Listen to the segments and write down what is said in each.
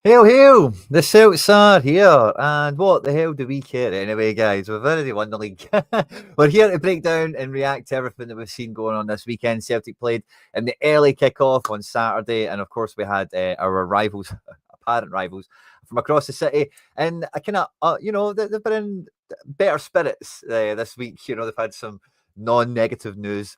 Hail, hail! The Celts are here, and what the hell do we care anyway, guys? We've already won the league. We're here to break down and react to everything that we've seen going on this weekend. Celtic played in the early kickoff on Saturday, and of course we had our rivals, apparent rivals, from across the city. And I kind of, they've been in better spirits this week. You know, they've had some non-negative news,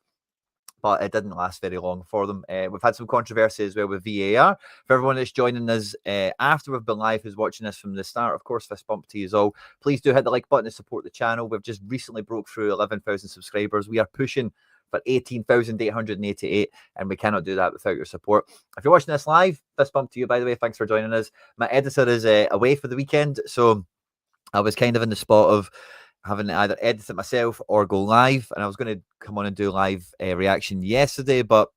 but it didn't last very long for them. We've had some controversy as well with VAR. For everyone that's joining us after we've been live, who's watching us from the start, of course, fist bump to you all. Please do hit the like button to support the channel. We've just recently broke through 11,000 subscribers. We are pushing for 18,888, and we cannot do that without your support. If you're watching this live, fist bump to you, by the way. Thanks for joining us. My editor is away for the weekend, so I was kind of in the spot of having to either edit it myself or go live. And I was going to come on and do live reaction yesterday, but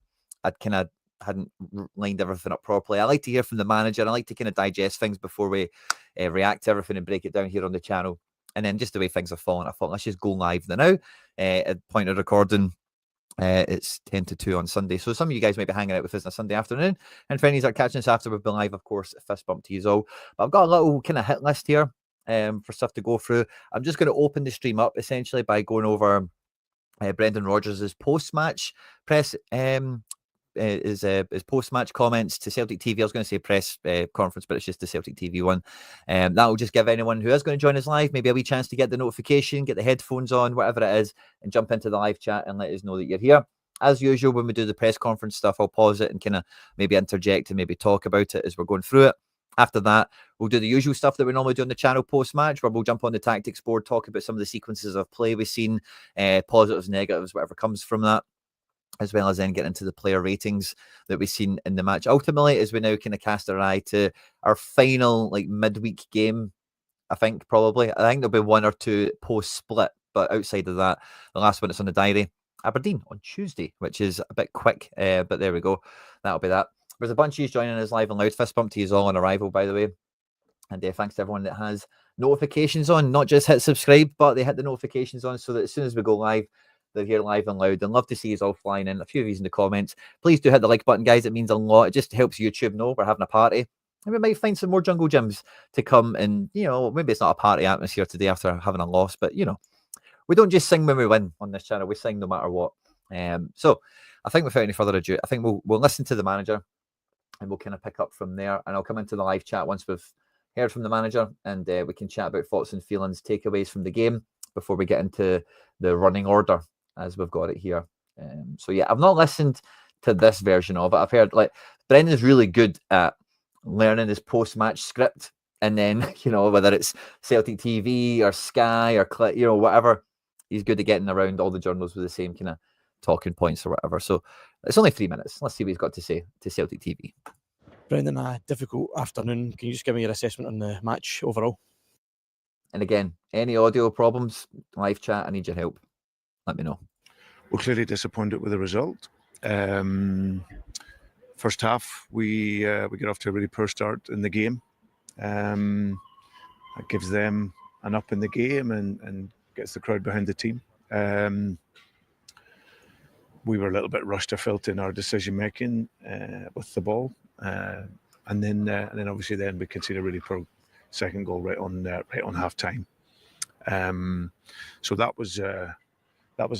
I kind of hadn't lined everything up properly. I like to hear from the manager. I like to kind of digest things before we react to everything and break it down here on the channel. And then just the way things are falling, I thought, let's just go live now. At point of recording, it's 10 to 2 on Sunday. So some of you guys might be hanging out with us on a Sunday afternoon. And for any that are catching us after we've been live, of course, fist bump to you all. But I've got a little kind of hit list here. For stuff to go through. I'm just going to open the stream up essentially by going over Brendan Rodgers' post-match press, his post-match comments to Celtic TV. I was going to say press conference, but it's just the Celtic TV one. That will just give anyone who is going to join us live maybe a wee chance to get the notification, get the headphones on, whatever it is, and jump into the live chat and let us know that you're here. As usual, when we do the press conference stuff, I'll pause it and kind of maybe interject and maybe talk about it as we're going through it. After that, we'll do the usual stuff that we normally do on the channel post-match, where we'll jump on the tactics board, talk about some of the sequences of play we've seen, positives, negatives, whatever comes from that, as well as then get into the player ratings that we've seen in the match. Ultimately, as we now kind of cast our eye to our final midweek game, I think probably. I think there'll be one or two post-split, but outside of that, the last one that's on the diary, Aberdeen on Tuesday, which is a bit quick, but there we go. That'll be that. There's a bunch of you joining us live and loud. Fist bump to you all on arrival, by the way. And thanks to everyone that has notifications on. Not just hit subscribe, but they hit the notifications on so that as soon as we go live, they're here live and loud. And love to see you all flying in. A few of you in the comments. Please do hit the like button, guys. It means a lot. It just helps YouTube know we're having a party. And we might find some more Jungle Gyms to come. And, maybe it's not a party atmosphere today after having a loss. But, we don't just sing when we win on this channel. We sing no matter what. So I think without any further ado, I think we'll listen to the manager. And we'll kind of pick up from there. And I'll come into the live chat once we've heard from the manager. And we can chat about thoughts and feelings, takeaways from the game before we get into the running order as we've got it here. So, yeah, I've not listened to this version of it. I've heard, Brendan's really good at learning his post-match script. And then, whether it's Celtic TV or Sky or, whatever, he's good at getting around all the journals with the same kind of talking points or whatever. So it's only 3 minutes. Let's see what he's got to say to Celtic TV. Brendan, a difficult afternoon. Can you just give me your assessment on the match overall? And again, any audio problems, live chat, I need your help. Let me know. We're clearly disappointed with the result. First half, we get off to a really poor start in the game. That gives them an up in the game and gets the crowd behind the team. We were a little bit rushed, I felt, in our decision making with the ball, and then obviously we conceded a really poor second goal right on half time. So that was a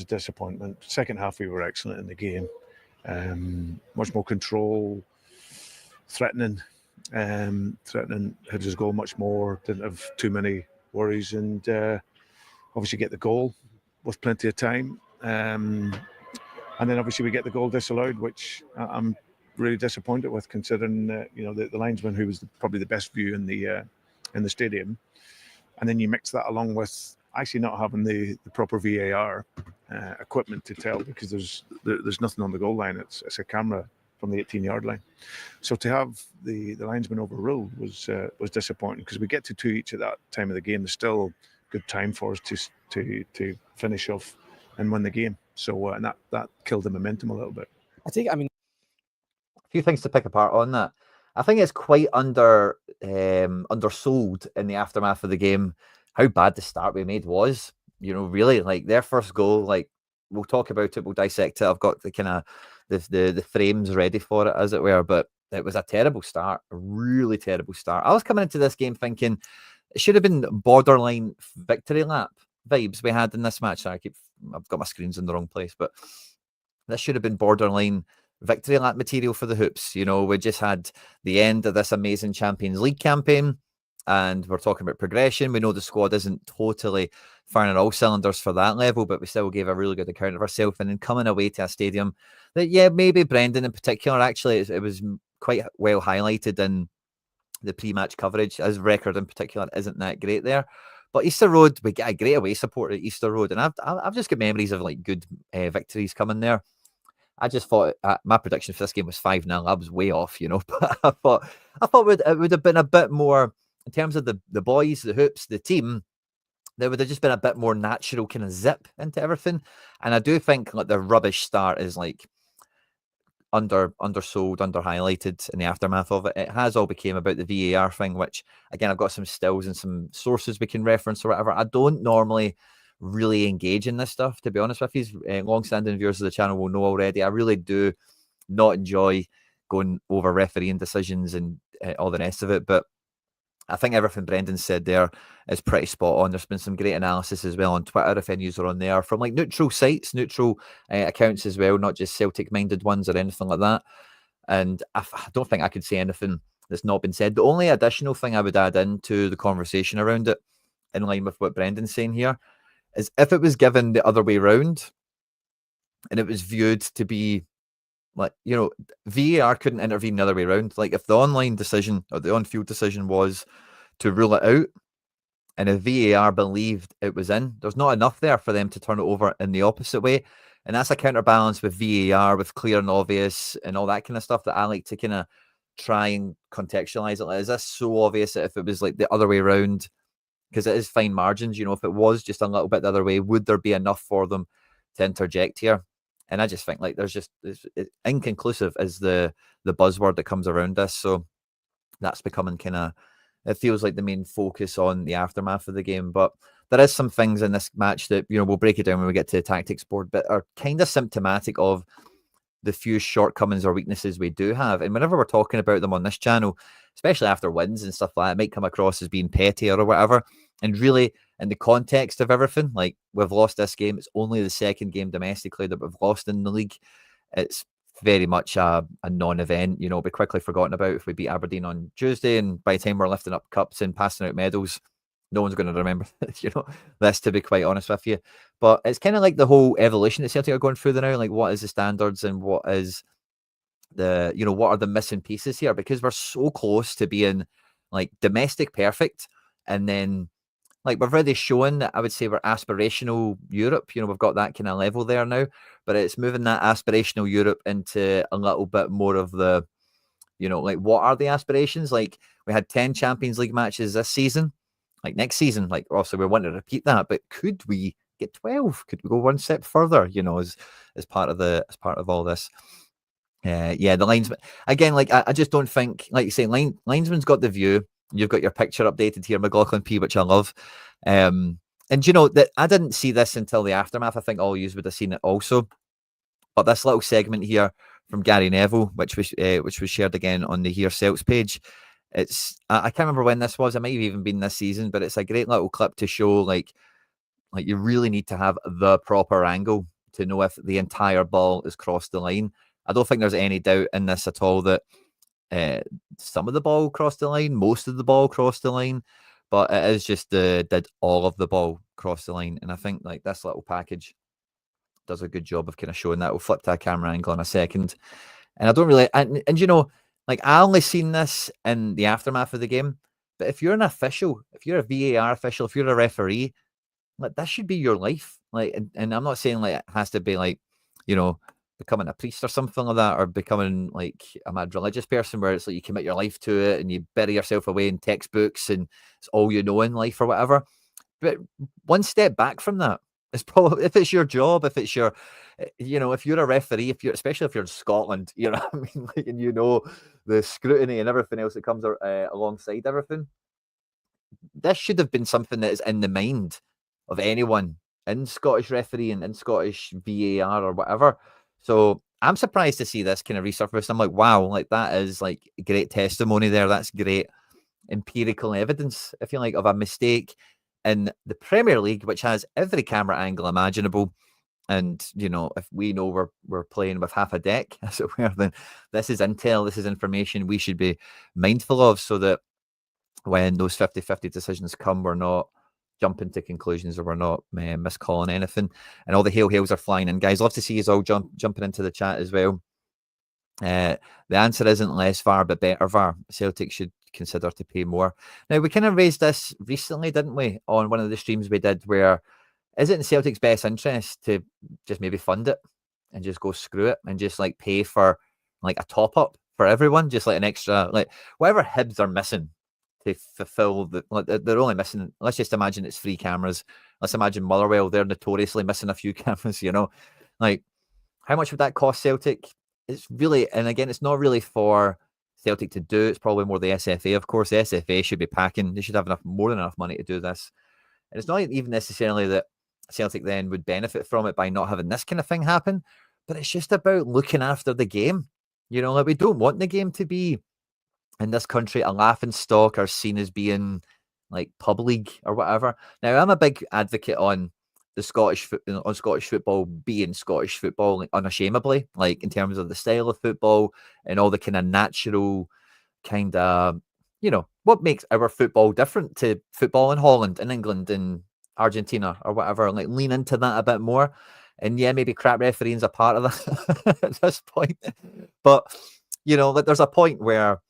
disappointment. Second half we were excellent in the game, much more control, threatening Hibs' goal much more. Didn't have too many worries, and obviously get the goal with plenty of time. And then obviously we get the goal disallowed, which I'm really disappointed with, considering the linesman, who was probably the best view in the stadium. And then you mix that along with actually not having the proper VAR equipment to tell, because there's nothing on the goal line. It's a camera from the 18-yard line. So to have the linesman overruled was disappointing, because we get to 2 each at that time of the game. There's still good time for us to finish off and win the game. So and that killed the momentum a little bit. A few things to pick apart on that. I think it's quite undersold in the aftermath of the game how bad the start we made was. Really, their first goal, we'll talk about it, we'll dissect it. I've got the kind of the frames ready for it, as it were, but it was a terrible start, a really terrible start. I was coming into this game thinking it should have been borderline victory lap vibes we had in this match. I've got my screens in the wrong place, but this should have been borderline victory lap material for the Hoops. You know, we just had the end of this amazing Champions League campaign, and we're talking about progression. We know the squad isn't totally firing on all cylinders for that level, but we still gave a really good account of ourselves. And then coming away to a stadium that, yeah, maybe Brendan in particular, actually, it was quite well highlighted in the pre-match coverage. His record in particular isn't that great there. But Easter Road, we get a great away support at Easter Road, and I've just got memories of like good victories coming there. I just thought my prediction for this game was 5-0. I was way off, you know. But I thought it would have been a bit more in terms of the boys, the Hoops, the team. There would have just been a bit more natural kind of zip into everything. And I do think like the rubbish start is like undersold, under highlighted in the aftermath of it. It has all became about the VAR thing, which again I've got some stills and some sources we can reference or whatever. I don't normally really engage in this stuff, to be honest with you. Long-standing viewers of the channel will know already. I really do not enjoy going over refereeing decisions and all the rest of it. But I think everything Brendan said there is pretty spot on. There's been some great analysis as well on Twitter, if any are on there, from like neutral sites, neutral accounts as well, not just Celtic-minded ones or anything like that. And I don't think I could say anything that's not been said. The only additional thing I would add into the conversation around it, in line with what Brendan's saying here, is if it was given the other way round and it was viewed to be like, you know, VAR couldn't intervene the other way around. Like if the online decision or the on-field decision was to rule it out and if VAR believed it was in, there's not enough there for them to turn it over in the opposite way. And that's a counterbalance with VAR, with clear and obvious and all that kind of stuff that I like to kind of try and contextualize it. Like, is this so obvious that if it was like the other way around, because it is fine margins, you know, if it was just a little bit the other way, would there be enough for them to interject here? And I just think like there's just it's inconclusive is the buzzword that comes around this. So that's becoming kind of, it feels like the main focus on the aftermath of the game. But there is some things in this match that, you know, we'll break it down when we get to the tactics board, but are kind of symptomatic of the few shortcomings or weaknesses we do have. And whenever we're talking about them on this channel, especially after wins and stuff like that, it might come across as being petty or whatever. And really, in the context of everything, like we've lost this game. It's only the second game domestically that we've lost in the league. It's very much a non-event. You know, be quickly forgotten about if we beat Aberdeen on Tuesday. And by the time we're lifting up cups and passing out medals, no one's going to remember, you know, this, to be quite honest with you. But it's kind of like the whole evolution that Celtic are going through now. Like, what is the standards and what is the, you know, what are the missing pieces here? Because we're so close to being like domestic perfect. And then, like, we've already shown that I would say we're aspirational Europe. You know, we've got that kind of level there now. But it's moving that aspirational Europe into a little bit more of the, you know, like, what are the aspirations? Like, we had 10 Champions League matches this season. Like, next season, like, obviously we want to repeat that, but could we get 12? Could we go one step further, you know, as part of all this? Yeah, the linesman, again, like, I just don't think, like you say, linesman's got the view. You've got your picture updated here, McLaughlin P, which I love. And you know that I didn't see this until the aftermath. I think all you would have seen it also. But this little segment here from Gary Neville, which was shared again on the Here Celts page. It's I can't remember when this was. It might have even been this season, but it's a great little clip to show like you really need to have the proper angle to know if the entire ball has crossed the line. I don't think there's any doubt in this at all that some of the ball crossed the line, most of the ball crossed the line, but it is just did all of the ball cross the line. And I think like this little package does a good job of kind of showing that. We'll flip to a camera angle in a second. And I don't really, and you know, like I only seen this in the aftermath of the game, but if you're an official, if you're a VAR official, if you're a referee, like that should be your life. Like, and I'm not saying like it has to be like, you know, becoming a priest or something like that, or becoming like a mad religious person where it's like you commit your life to it and you bury yourself away in textbooks and it's all you know in life or whatever. But one step back from that, it's probably, if it's your job, if it's your, you know, if you're a referee, if you're, especially if you're in Scotland, you know what I mean? Like, and you know, the scrutiny and everything else that comes alongside everything. This should have been something that is in the mind of anyone in Scottish refereeing, in Scottish VAR or whatever. So I'm surprised to see this kind of resurface. I'm like, wow, like that is like great testimony there. That's great empirical evidence, if you like, of a mistake in the Premier League, which has every camera angle imaginable. And if we know we're playing with half a deck, as it were, then this is intel, this is information we should be mindful of, so that when those 50-50 decisions come, we're not jumping to conclusions, or we're not miscalling anything. And all the hails are flying in, guys. Love to see you all jumping into the chat as well. The answer isn't less VAR, but better VAR. Celtic should consider to pay more. Now, we kind of raised this recently, didn't we, on one of the streams we did, where is it in Celtic's best interest to just maybe fund it and just go screw it and just like pay for like a top up for everyone, just like an extra, like whatever Hibs are missing to fulfill they're only missing, let's just imagine it's 3 cameras. Let's imagine Motherwell, they're notoriously missing a few cameras, like how much would that cost Celtic? It's really, and again, it's not really for Celtic to do. It's probably more the SFA, of course. The SFA should be packing. They should have more than enough money to do this. And it's not even necessarily that Celtic then would benefit from it by not having this kind of thing happen, but it's just about looking after the game. Like we don't want the game to be in this country a laughing stock or seen as being like pub league or whatever. Now, I'm a big advocate on the Scottish football being Scottish football, like, unashamedly, like in terms of the style of football and all the kind of natural kind of, what makes our football different to football in Holland and England and Argentina or whatever, like lean into that a bit more. And yeah, maybe crap refereeing's a part of that at this point. But, like there's a point where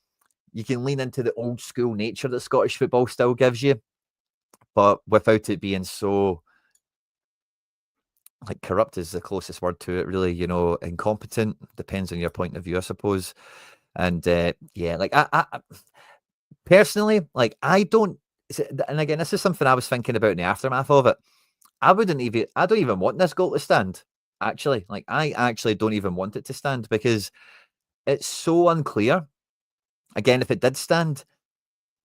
you can lean into the old school nature that Scottish football still gives you, but without it being so, like, corrupt is the closest word to it, really, incompetent. Depends on your point of view, I suppose. And yeah, like I personally, like I don't, and again, this is something I was thinking about in the aftermath of it. I don't even want this goal to stand, actually. Like, I actually don't even want it to stand because it's so unclear. Again, if it did stand,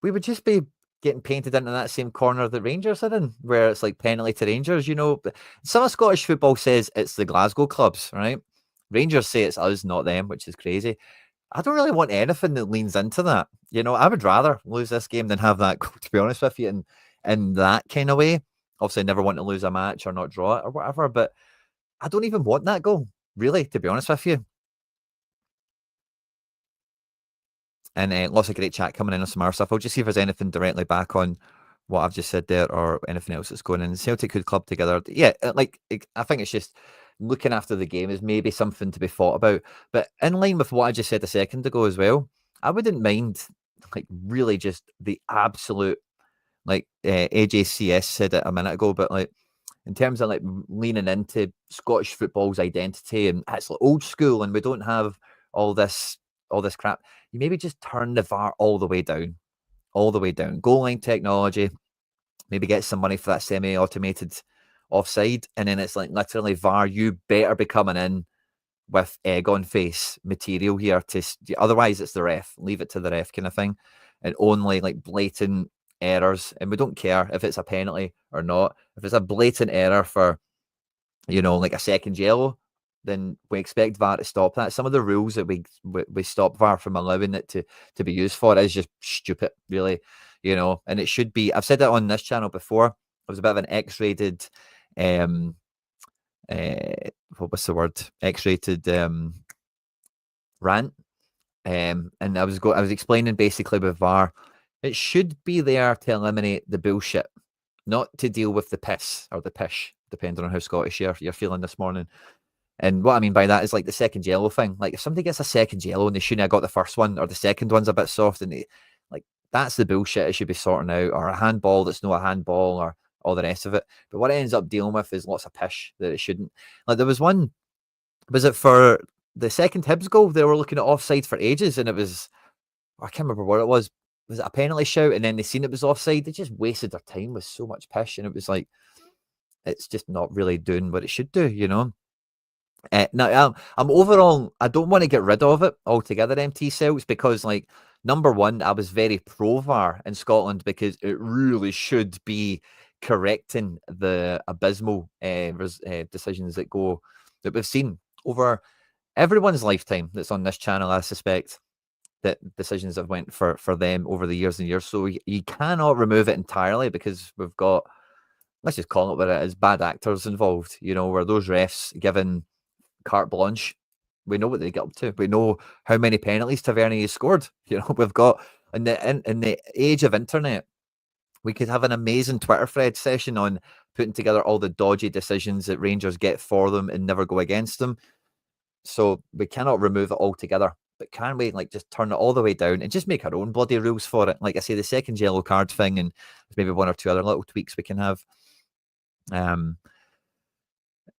we would just be getting painted into that same corner that Rangers are in, where it's like penalty to Rangers, But some of Scottish football says it's the Glasgow clubs, right? Rangers say it's us, not them, which is crazy. I don't really want anything that leans into that. I would rather lose this game than have that, to be honest with you, in that kind of way. Obviously, I never want to lose a match or not draw it or whatever, but I don't even want that goal, really, to be honest with you. And lots of great chat coming in on some other stuff. I'll just see if there's anything directly back on what I've just said there or anything else that's going in. Celtic could club together. Yeah, I think it's just looking after the game is maybe something to be thought about. But in line with what I just said a second ago as well, I wouldn't mind, like, really just the absolute, like AJCS said it a minute ago, but like in terms of like leaning into Scottish football's identity and it's like old school and we don't have all this crap, you maybe just turn the VAR all the way down. Goal line technology, maybe get some money for that semi-automated offside, and then it's like literally VAR, you better be coming in with egg on face material here otherwise it's the ref. Leave it to the ref kind of thing, and only like blatant errors, and we don't care if it's a penalty or not. If it's a blatant error for like a second yellow, then we expect VAR to stop that. Some of the rules that we stop VAR from allowing it to be used for is just stupid, really, and it should be. I've said that on this channel before. It was a bit of an X-rated what's the word? X-rated rant. And I was explaining basically with VAR, it should be there to eliminate the bullshit, not to deal with the piss or the pish, depending on how Scottish you're feeling this morning. And what I mean by that is like the second yellow thing. Like if somebody gets a second yellow and they shouldn't have got the first one, or the second one's a bit soft, and that's the bullshit it should be sorting out, or a handball that's not a handball, or all the rest of it. But what it ends up dealing with is lots of pish that it shouldn't. Like there was one, was it for the second Hibs goal? They were looking at offside for ages, and it was, I can't remember what it was. Was it a penalty shout? And then they seen it was offside. They just wasted their time with so much pish, and it was like, it's just not really doing what it should do, Now, I'm overall, I don't want to get rid of it altogether, MT Celts, because, like, number one, I was very pro VAR in Scotland because it really should be correcting the abysmal decisions that we've seen over everyone's lifetime that's on this channel, I suspect, that decisions have went for them over the years and years. So you cannot remove it entirely, because we've got, let's just call it what it is, bad actors involved, where those refs given carte blanche, we know what they get up to. We know how many penalties Tavernier has scored. We've got, in the age of internet, we could have an amazing Twitter thread session on putting together all the dodgy decisions that Rangers get for them and never go against them. So we cannot remove it altogether. But can we just turn it all the way down and just make our own bloody rules for it? Like I say, the second yellow card thing, and maybe one or two other little tweaks we can have.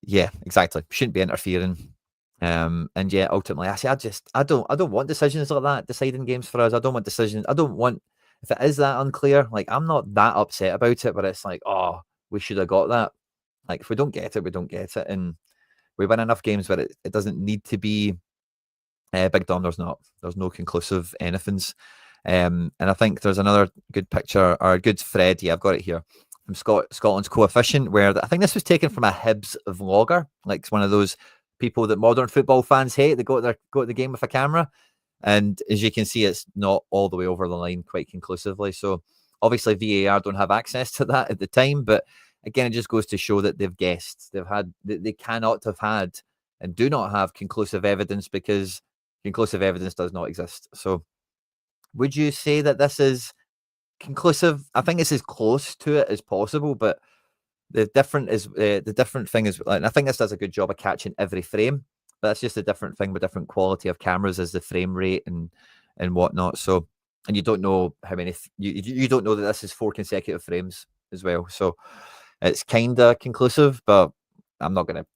Yeah, exactly. Shouldn't be interfering. And yeah, ultimately, I don't want decisions like that deciding games for us. I don't want decisions. I don't want, if it is that unclear, I'm not that upset about it, but it's oh, we should have got that. If we don't get it, we don't get it. And we win enough games where it doesn't need to be Big Dom. There's no conclusive anythings. And I think there's another good picture, or a good thread. Yeah, I've got it here, from Scotland's coefficient, where I think this was taken from a Hibs vlogger, it's one of those people that modern football fans hate. They go to the game with a camera, and as you can see, it's not all the way over the line quite conclusively. So obviously VAR don't have access to that at the time, but again, it just goes to show that they've guessed. They cannot have had and do not have conclusive evidence, because conclusive evidence does not exist. So would you say that this is conclusive? I think it's as close to it as possible, but the different thing is, I think this does a good job of catching every frame, but that's just a different thing with different quality of cameras, as the frame rate and whatnot. So, and you don't know how many, you don't know that this is 4 consecutive frames as well. So it's kind of conclusive, but I'm not going to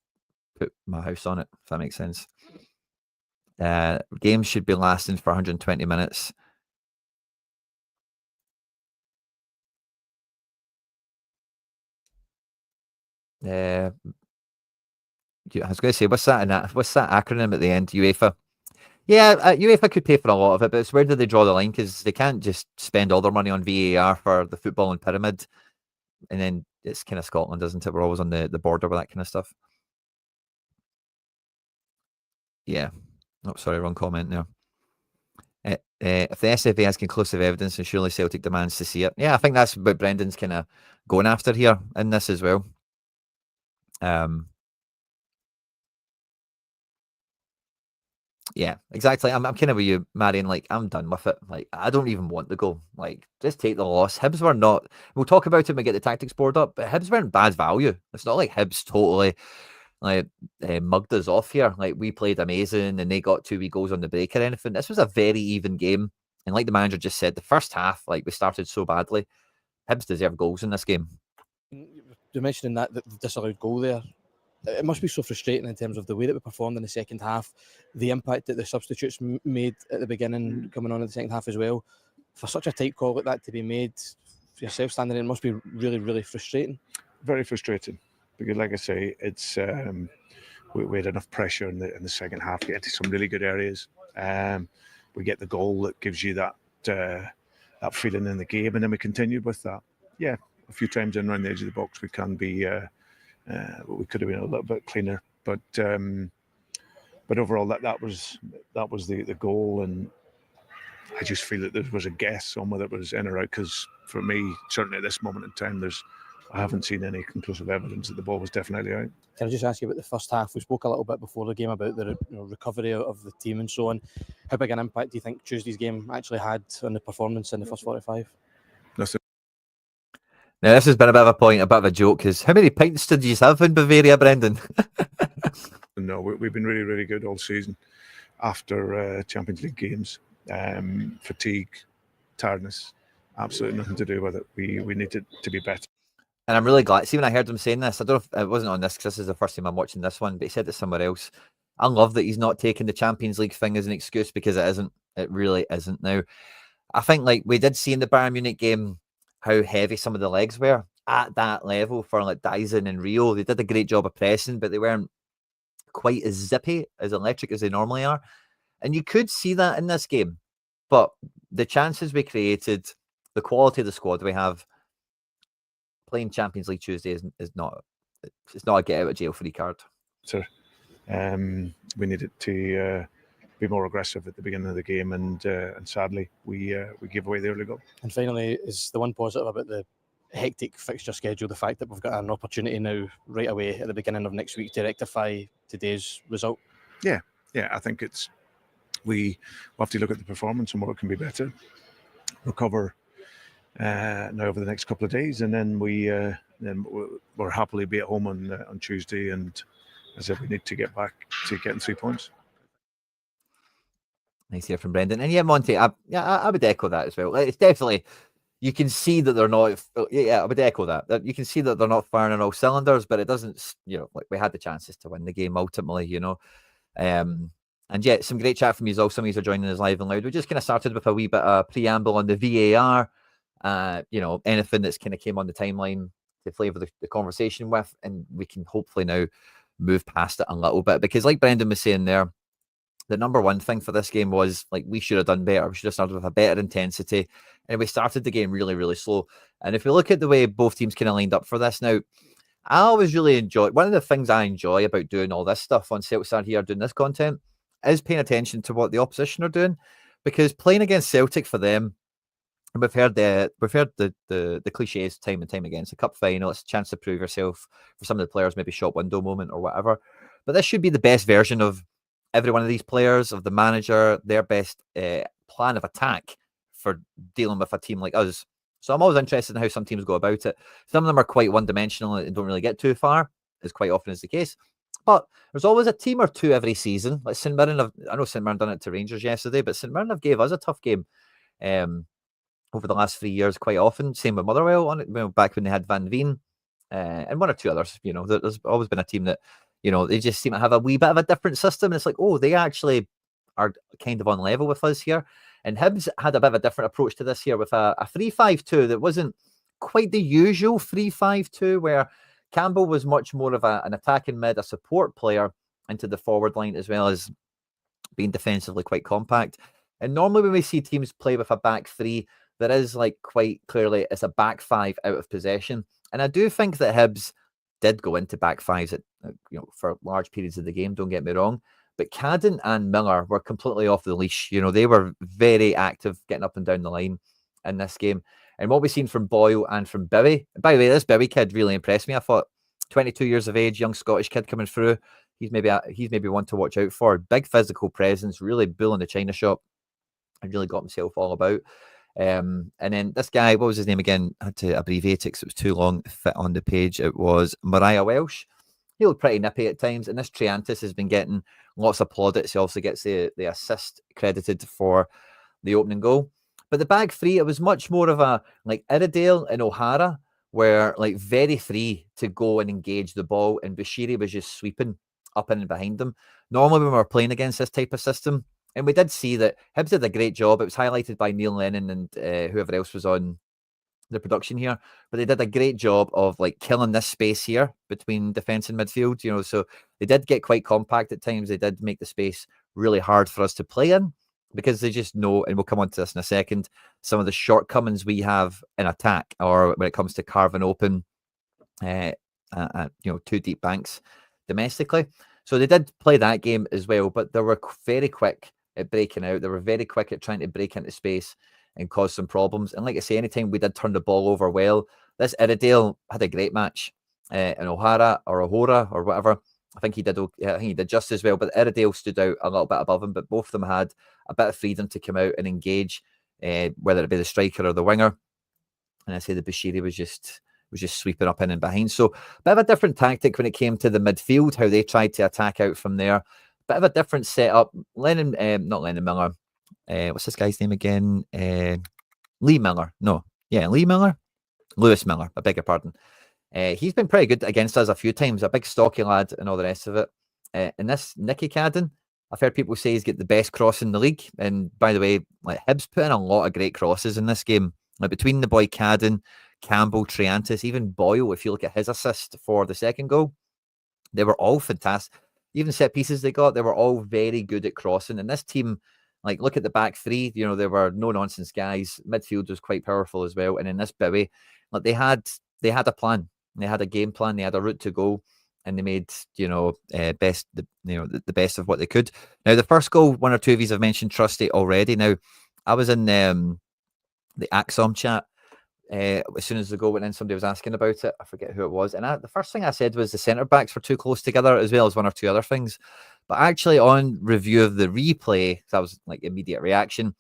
put my house on it, if that makes sense. Games should be lasting for 120 minutes. I was going to say, what's that acronym at the end? UEFA. Yeah, UEFA could pay for a lot of it, but it's where do they draw the line? Because they can't just spend all their money on VAR for the football and pyramid, and then it's kind of Scotland, isn't it? We're always on the border with that kind of stuff. Yeah. Oh, sorry, wrong comment there. If the SFA has conclusive evidence, then surely Celtic demands to see it. Yeah, I think that's what Brendan's kind of going after here in this as well. Yeah, exactly. I'm kind of with you, Marion. I'm done with it. I don't even want the goal. Just take the loss. Hibs were not. We'll talk about it when we get the tactics board up, but Hibs weren't bad value. It's not like Hibs totally mugged us off here. We played amazing and they got 2 wee goals on the break or anything. This was a very even game, and like the manager just said, the first half, we started so badly. Hibs deserve goals in this game. You're mentioning that the disallowed goal there. It must be so frustrating in terms of the way that we performed in the second half, the impact that the substitutes made at the beginning, coming on in the second half as well. For such a tight call like that to be made, for yourself standing in, it must be really, really frustrating. Very frustrating, because like I say, it's we had enough pressure in the second half to get into some really good areas. We get the goal that gives you that feeling in the game, and then we continued with that. Yeah, a few times in around the edge of the box, we can be. We could have been a little bit cleaner, but overall, that was the goal, and I just feel that there was a guess on whether it was in or out. Because for me, certainly at this moment in time, I haven't seen any conclusive evidence that the ball was definitely out. Can I just ask you about the first half? We spoke a little bit before the game about the recovery of the team and so on. How big an impact do you think Tuesday's game actually had on the performance in the first 45? Nothing. Now, this has been a bit of a joke, because how many pints did you have in Bavaria, Brendan? No, we've been really, really good all season after Champions League games. Fatigue, tiredness, absolutely nothing to do with it. We needed to be better. And I'm really glad. See, when I heard him saying this, I don't know if it wasn't on this, because this is the first time I'm watching this one, but he said it somewhere else. I love that he's not taking the Champions League thing as an excuse, because it isn't. It really isn't. Now, I think we did see in the Bayern Munich game how heavy some of the legs were at that level for Dyson and Rio. They did a great job of pressing, but they weren't quite as zippy, as electric as they normally are. And you could see that in this game. But the chances we created, the quality of the squad we have, playing Champions League Tuesday is not, it's not a get out of jail free card. Sure. We needed to be more aggressive at the beginning of the game, and sadly we gave away the early goal. And finally, is the one positive about the hectic fixture schedule the fact that we've got an opportunity now right away at the beginning of next week to rectify today's result? Yeah, I think it's we have to look at the performance and what can be better, recover now over the next couple of days, and then we're happily be at home on Tuesday. And as if we need to get back to getting 3 points. Nice here from Brendan. And yeah, Monty, I would echo that as well. It's definitely, you can see that they're not, I would echo that. You can see that they're not firing on all cylinders, but it doesn't, like we had the chances to win the game ultimately, And yeah, some great chat from you all. Some of you are joining us live and loud. We just kind of started with a wee bit of preamble on the VAR, anything that's kind of came on the timeline to flavour the conversation with, and we can hopefully now move past it a little bit, because like Brendan was saying there, the number one thing for this game was like we should have done better. We should have started with a better intensity, and we started the game really, really slow. And if we look at the way both teams kind of lined up for this now, I always really enjoy, one of the things I enjoy about doing all this stuff on Celtic Star here, doing this content, is paying attention to what the opposition are doing, because playing against Celtic for them, and we've heard the cliches time and time again. It's a cup final. It's a chance to prove yourself for some of the players, maybe shop window moment or whatever. But this should be the best version of every one of these players, of the manager, their best plan of attack for dealing with a team like us. So I'm always interested in how some teams go about it. Some of them are quite one-dimensional and don't really get too far, as quite often is the case. But there's always a team or two every season. Like St Mirren, I know St Mirren done it to Rangers yesterday, but St Mirren have gave us a tough game over the last 3 years quite often. Same with Motherwell on it, back when they had Van Veen and one or two others. There's always been a team that, they just seem to have a wee bit of a different system. And it's like, oh, they actually are kind of on level with us here. And Hibs had a bit of a different approach to this here with a 3-5-2 that wasn't quite the usual 3-5-2, where Campbell was much more of an attacking mid, a support player into the forward line, as well as being defensively quite compact. And normally when we see teams play with a back three, there is like quite clearly it's a back five out of possession. And I do think that Hibs did go into back fives at, for large periods of the game, don't get me wrong. But Cadden and Miller were completely off the leash. They were very active getting up and down the line in this game. And what we've seen from Boyle and from Bowie, by the way, this Bowie kid really impressed me. I thought 22 years of age, young Scottish kid coming through. He's maybe one to watch out for. Big physical presence, really bull in the china shop, and really got himself all about. And then this guy, what was his name again? I had to abbreviate it because it was too long to fit on the page. It was Mariah Welsh. He looked pretty nippy at times, and this Triantis has been getting lots of plaudits. He also gets the assist credited for the opening goal. But the back three, it was much more of a like Iredale and O'Hara were like very free to go and engage the ball, and Bashiri was just sweeping up in and behind them. Normally when we're playing against this type of system, and we did see that Hibs did a great job. It was highlighted by Neil Lennon and whoever else was on the production here, but they did a great job of like killing this space here between defense and midfield, so they did get quite compact at times. They did make the space really hard for us to play in, because they just know, and we'll come on to this in a second, some of the shortcomings we have in attack, or when it comes to carving open two deep banks domestically. So they did play that game as well, but they were very quick at breaking out. They were very quick at trying to break into space and cause some problems. And like I say, anytime we did turn the ball over well, this Iredale had a great match. And O'Hara or whatever, I think he did just as well. But Iredale stood out a little bit above him. But both of them had a bit of freedom to come out and engage, whether it be the striker or the winger. And I say the Bashiri was just sweeping up in and behind. So a bit of a different tactic when it came to the midfield, how they tried to attack out from there. Bit of a different setup. Not Lennon Miller. What's this guy's name again? Lee Miller. Lee Miller. Lewis Miller. I beg your pardon. He's been pretty good against us a few times. A big stocky lad and all the rest of it. And this Nicky Cadden, I've heard people say he's got the best cross in the league. And by the way, like Hibs put in a lot of great crosses in this game. Like between the boy Cadden, Campbell, Triantis, even Boyle, if you look at his assist for the second goal, they were all fantastic. Even set pieces they got, they were all very good at crossing. And this team, like, look at the back three, there were no-nonsense guys. Midfield was quite powerful as well. And in this Bowie, like they had a plan. They had a game plan. They had a route to go. and they made, the best of what they could. Now, the first goal, one or two of you have mentioned Trusty already. Now, I was in the Axom chat. As soon as the goal went in, somebody was asking about it. I forget who it was. And the first thing I said was the centre backs were too close together, as well as one or two other things. But actually, on review of the replay, that was like immediate reaction,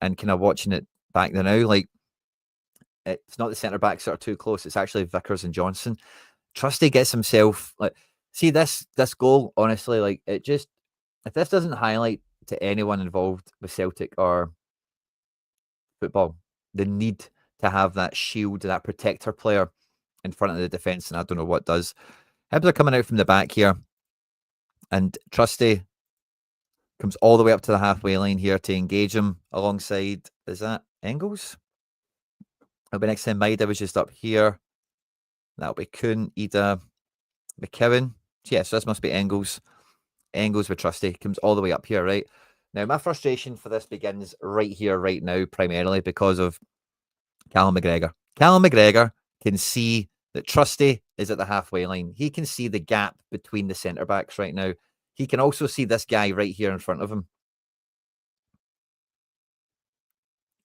and kind of watching it back then now, like, it's not the centre backs that are too close. It's actually Vickers and Johnson. Trusty gets himself, like, see this goal, honestly, like, it just, if this doesn't highlight to anyone involved with Celtic or football the need to have that shield, that protector player in front of the defence, and I don't know what does. Hibs are coming out from the back here, and Trusty comes all the way up to the halfway line here to engage him alongside, is that Engels? It'll be next time Maida was just up here. That'll be Kuhn, Ida, McKeown. Yeah, so this must be Engels. Engels with Trusty comes all the way up here, right? Now, my frustration for this begins right here, right now, primarily because of Callum McGregor. Callum McGregor can see that Trusty is at the halfway line. He can see the gap between the centre-backs right now. He can also see this guy right here in front of him.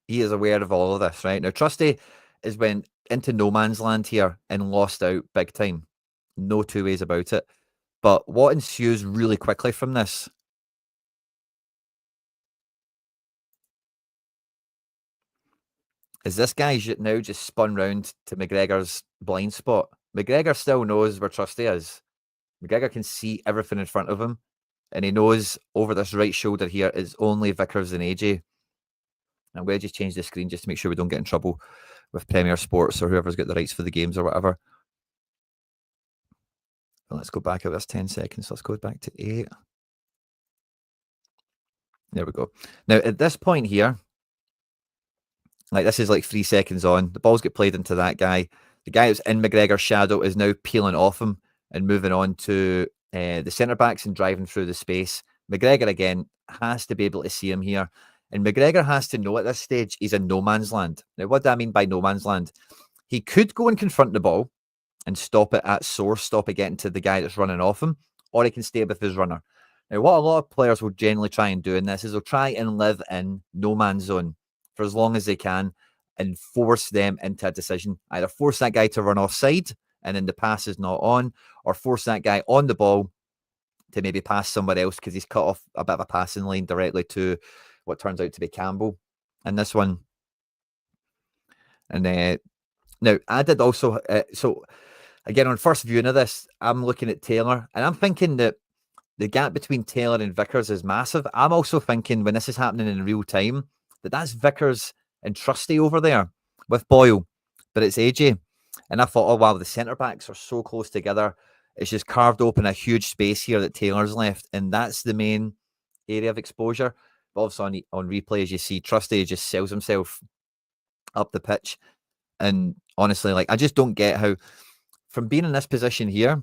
He is aware of all of this, right? Now, Trusty is went into no man's land here and lost out big time. No two ways about it. But what ensues really quickly from this is this guy's now just spun round to McGregor's blind spot. McGregor still knows where Trusty is. McGregor can see everything in front of him, and he knows over this right shoulder here is only Vickers and AJ. I'm going to just change the screen just to make sure we don't get in trouble with Premier Sports or whoever's got the rights for the games or whatever. Well, let's go back out. That's 10 seconds. Let's go back to 8. There we go. Now, at this point here, like, this is like 3 seconds on. The balls get played into that guy. The guy that's in McGregor's shadow is now peeling off him and moving on to the centre-backs and driving through the space. McGregor, again, has to be able to see him here. And McGregor has to know at this stage he's in no man's land. Now, what do I mean by no man's land? He could go and confront the ball and stop it at source, stop it getting to the guy that's running off him, or he can stay with his runner. Now, what a lot of players will generally try and do in this is they'll try and live in no man's zone for as long as they can and force them into a decision. Either force that guy to run offside and then the pass is not on, or force that guy on the ball to maybe pass somewhere else because he's cut off a bit of a passing lane directly to what turns out to be Campbell in this one. And now, I did also, so again, on first viewing of this, I'm looking at Taylor, and I'm thinking that the gap between Taylor and Vickers is massive. I'm also thinking when this is happening in real time, that's Vickers and Trusty over there with Boyle, but it's AJ. And I thought, oh, wow, the centre-backs are so close together. It's just carved open a huge space here that Taylor's left, and that's the main area of exposure. But also on replay, as you see, Trusty just sells himself up the pitch. And honestly, like, I just don't get how, from being in this position here,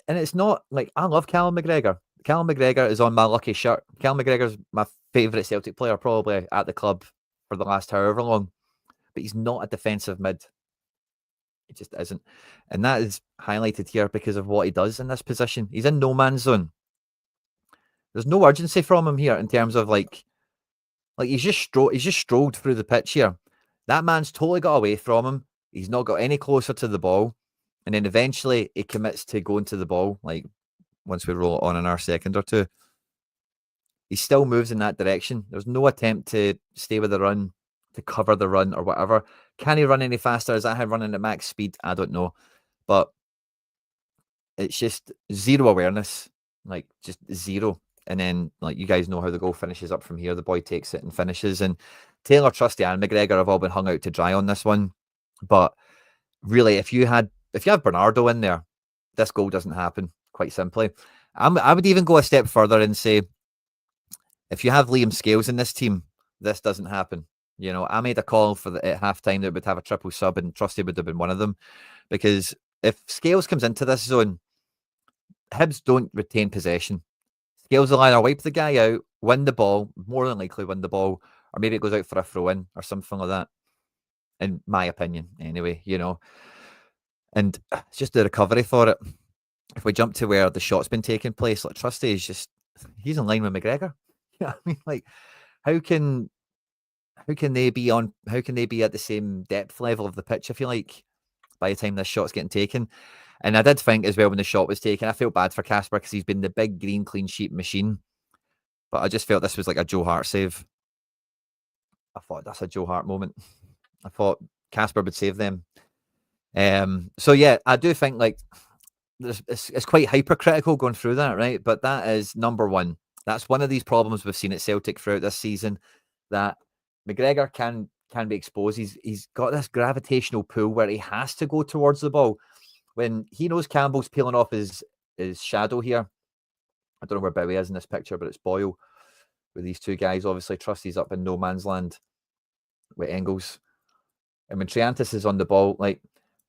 and it's not like, I love Callum McGregor. Callum McGregor is on my lucky shirt. Callum McGregor's my favourite Celtic player probably at the club for the last however long. But he's not a defensive mid. He just isn't. And that is highlighted here because of what he does in this position. He's in no man's zone. There's no urgency from him here in terms of like he's just strolled through the pitch here. That man's totally got away from him. He's not got any closer to the ball. And then eventually he commits to going to the ball, like once we roll it on in our second or two. He still moves in that direction. There's no attempt to stay with the run, to cover the run or whatever. Can he run any faster? Is that him running at max speed? I don't know. But it's just zero awareness, like just zero. And then, like, you guys know how the goal finishes up from here. The boy takes it and finishes. And Taylor, Trusty, and McGregor have all been hung out to dry on this one. But really, if you have Bernardo in there, this goal doesn't happen, quite simply. I would even go a step further and say, if you have Liam Scales in this team, this doesn't happen. You know, I made a call for at halftime that would have a triple sub, and Trusty would have been one of them. Because if Scales comes into this zone, Hibs don't retain possession. Scales will either wipe the guy out, win the ball, more than likely win the ball, or maybe it goes out for a throw-in or something like that. In my opinion, anyway, you know. And it's just the recovery for it. if we jump to where the shot's been taking place, like Trusty is just he's in line with McGregor. You know what I mean? Like, how can they be at the same depth level of the pitch, if you like, by the time this shot's getting taken? And I did think as well when the shot was taken, I felt bad for Casper because he's been the big green clean sheet machine. But I just felt this was like a Joe Hart save. I thought that's a Joe Hart moment. I thought Casper would save them. So yeah, I do think like it's quite hypercritical going through that, right? But that is number one. That's one of these problems we've seen at Celtic throughout this season, that McGregor can be exposed. He's got this gravitational pull where he has to go towards the ball. When he knows Campbell's peeling off his shadow here. I don't know where Bowie is in this picture, but it's Boyle with these two guys. Obviously, Trusty's up in no man's land with Engels. And when Triantis is on the ball, like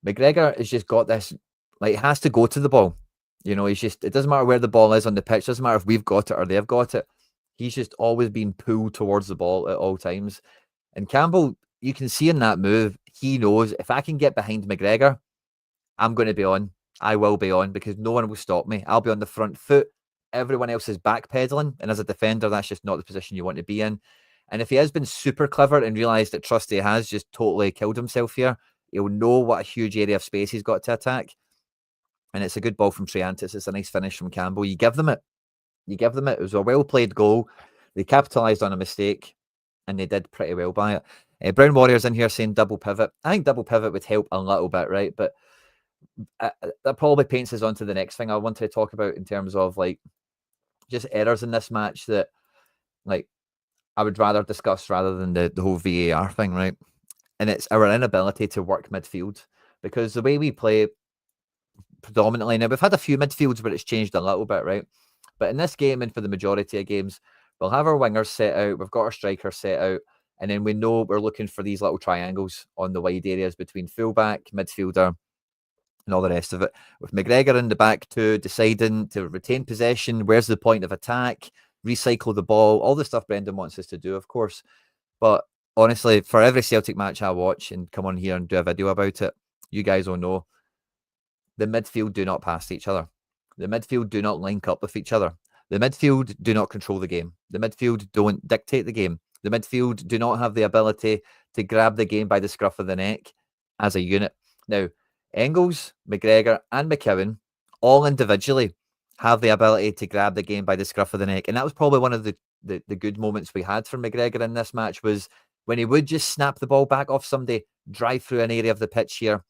McGregor has just got this, like, he has to go to the ball. You know, it doesn't matter where the ball is on the pitch. It doesn't matter if we've got it or they've got it. He's just always being pulled towards the ball at all times. And Campbell, you can see in that move, he knows if I can get behind McGregor, I'm going to be on. I will be on because no one will stop me. I'll be on the front foot. Everyone else is backpedaling. And as a defender, that's just not the position you want to be in. And if he has been super clever and realised that Trusty has just totally killed himself here, he'll know what a huge area of space he's got to attack. And it's a good ball from Triantis. It's a nice finish from Campbell. You give them it. It was a well-played goal. They capitalised on a mistake, and they did pretty well by it. Brown Warriors in here saying double pivot. I think double pivot would help a little bit, right? But that probably paints us on to the next thing I wanted to talk about in terms of, like, just errors in this match that, like, I would rather discuss rather than the whole VAR thing, right? And it's our inability to work midfield, because the way we play predominantly, now we've had a few midfields where it's changed a little bit, right? But in this game and for the majority of games, we'll have our wingers set out, we've got our strikers set out, and then we know we're looking for these little triangles on the wide areas between fullback, midfielder, and all the rest of it. With McGregor in the back too, deciding to retain possession, where's the point of attack, recycle the ball, all the stuff Brendan wants us to do, of course. But honestly, for every Celtic match I watch and come on here and do a video about it, you guys all know the midfield do not pass each other. The midfield do not link up with each other. The midfield do not control the game. The midfield don't dictate the game. The midfield do not have the ability to grab the game by the scruff of the neck as a unit. Now, Engels, McGregor, and McKeown all individually have the ability to grab the game by the scruff of the neck. And that was probably one of the good moments we had from McGregor in this match, was when he would just snap the ball back off somebody, drive through an area of the pitch here,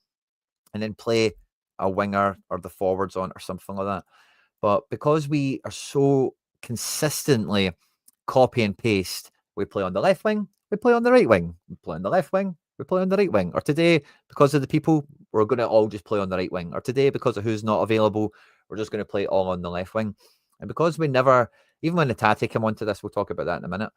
and then play a winger or the forwards on or something like that. But because we are so consistently copy and paste, we play on the left wing, we play on the right wing, we play on the left wing, we play on the right wing. Or today, because of the people, we're going to all just play on the right wing. Or today, because of who's not available, we're just going to play all on the left wing. And because we never, even when the Tati come onto this, we'll talk about that in a minute,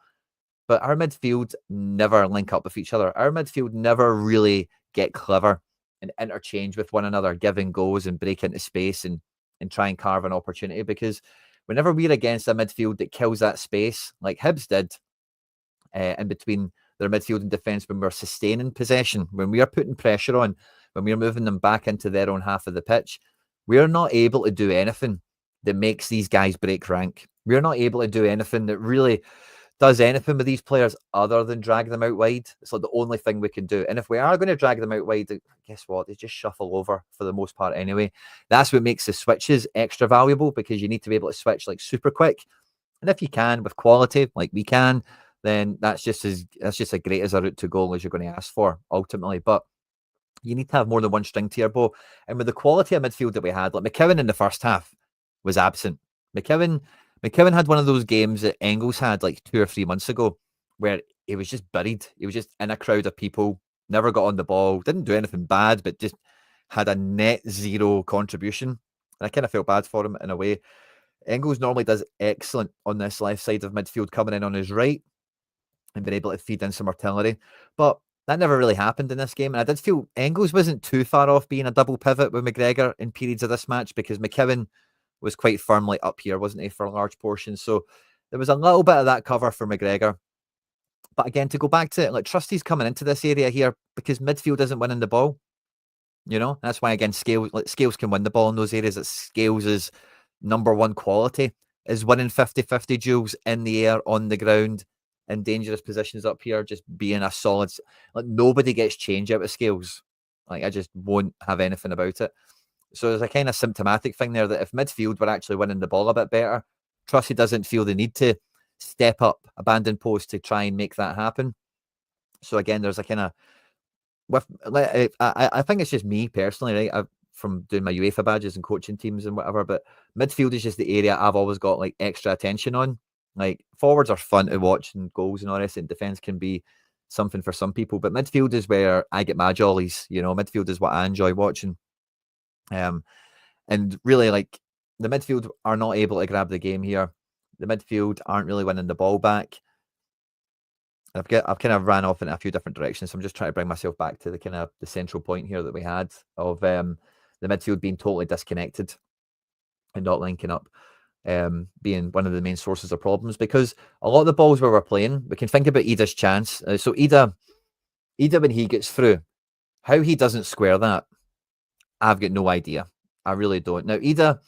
but our midfield never link up with each other. Our midfield never really get clever and interchange with one another, giving goals and break into space and try and carve an opportunity. Because whenever we're against a midfield that kills that space, like Hibs did in between their midfield and defence, when we're sustaining possession, when we are putting pressure on, when we're moving them back into their own half of the pitch, we're not able to do anything that makes these guys break rank. We're not able to do anything that really does anything with these players other than drag them out wide. It's like the only thing we can do. And if we are going to drag them out wide, guess what? They just shuffle over for the most part anyway. That's what makes the switches extra valuable, because you need to be able to switch like super quick. And if you can with quality, like we can, then that's just as great as a route to goal as you're going to ask for ultimately. But you need to have more than one string to your bow. And with the quality of midfield that we had, like McKeown in the first half was absent. McKeown had one of those games that Engels had like 2 or 3 months ago, where he was just buried. He was just in a crowd of people, never got on the ball, didn't do anything bad, but just had a net zero contribution. And I kind of felt bad for him in a way. Engels normally does excellent on this left side of midfield, coming in on his right and being able to feed in some artillery. But that never really happened in this game. And I did feel Engels wasn't too far off being a double pivot with McGregor in periods of this match, because McKeown was quite firmly up here, wasn't he, for a large portion. So there was a little bit of that cover for McGregor. But again, to go back to it, like Trusty's coming into this area here because midfield isn't winning the ball. You know, that's why again Scales can win the ball in those areas. That Scales' number one quality is winning 50-50 duels in the air, on the ground, in dangerous positions up here, just being a solid. Like nobody gets change out of Scales. Like I just won't have anything about it. So there's a kind of symptomatic thing there that if midfield were actually winning the ball a bit better, Trusty doesn't feel the need to step up, abandon post to try and make that happen. So again, there's a kind of I think it's just me personally, right? I've from doing my UEFA badges and coaching teams and whatever, but midfield is just the area I've always got like extra attention on. Like forwards are fun to watch and goals and all this, and defense can be something for some people, but midfield is where I get my jollies. You know, midfield is what I enjoy watching. And really, like the midfield are not able to grab the game here. The midfield aren't really winning the ball back. I've kind of ran off in a few different directions, so I'm just trying to bring myself back to the kind of the central point here that we had of the midfield being totally disconnected and not linking up, being one of the main sources of problems. Because a lot of the balls where we're playing, we can think about Ida's chance. So Ida when he gets through, how he doesn't square that, I've got no idea. I really don't. Now Ida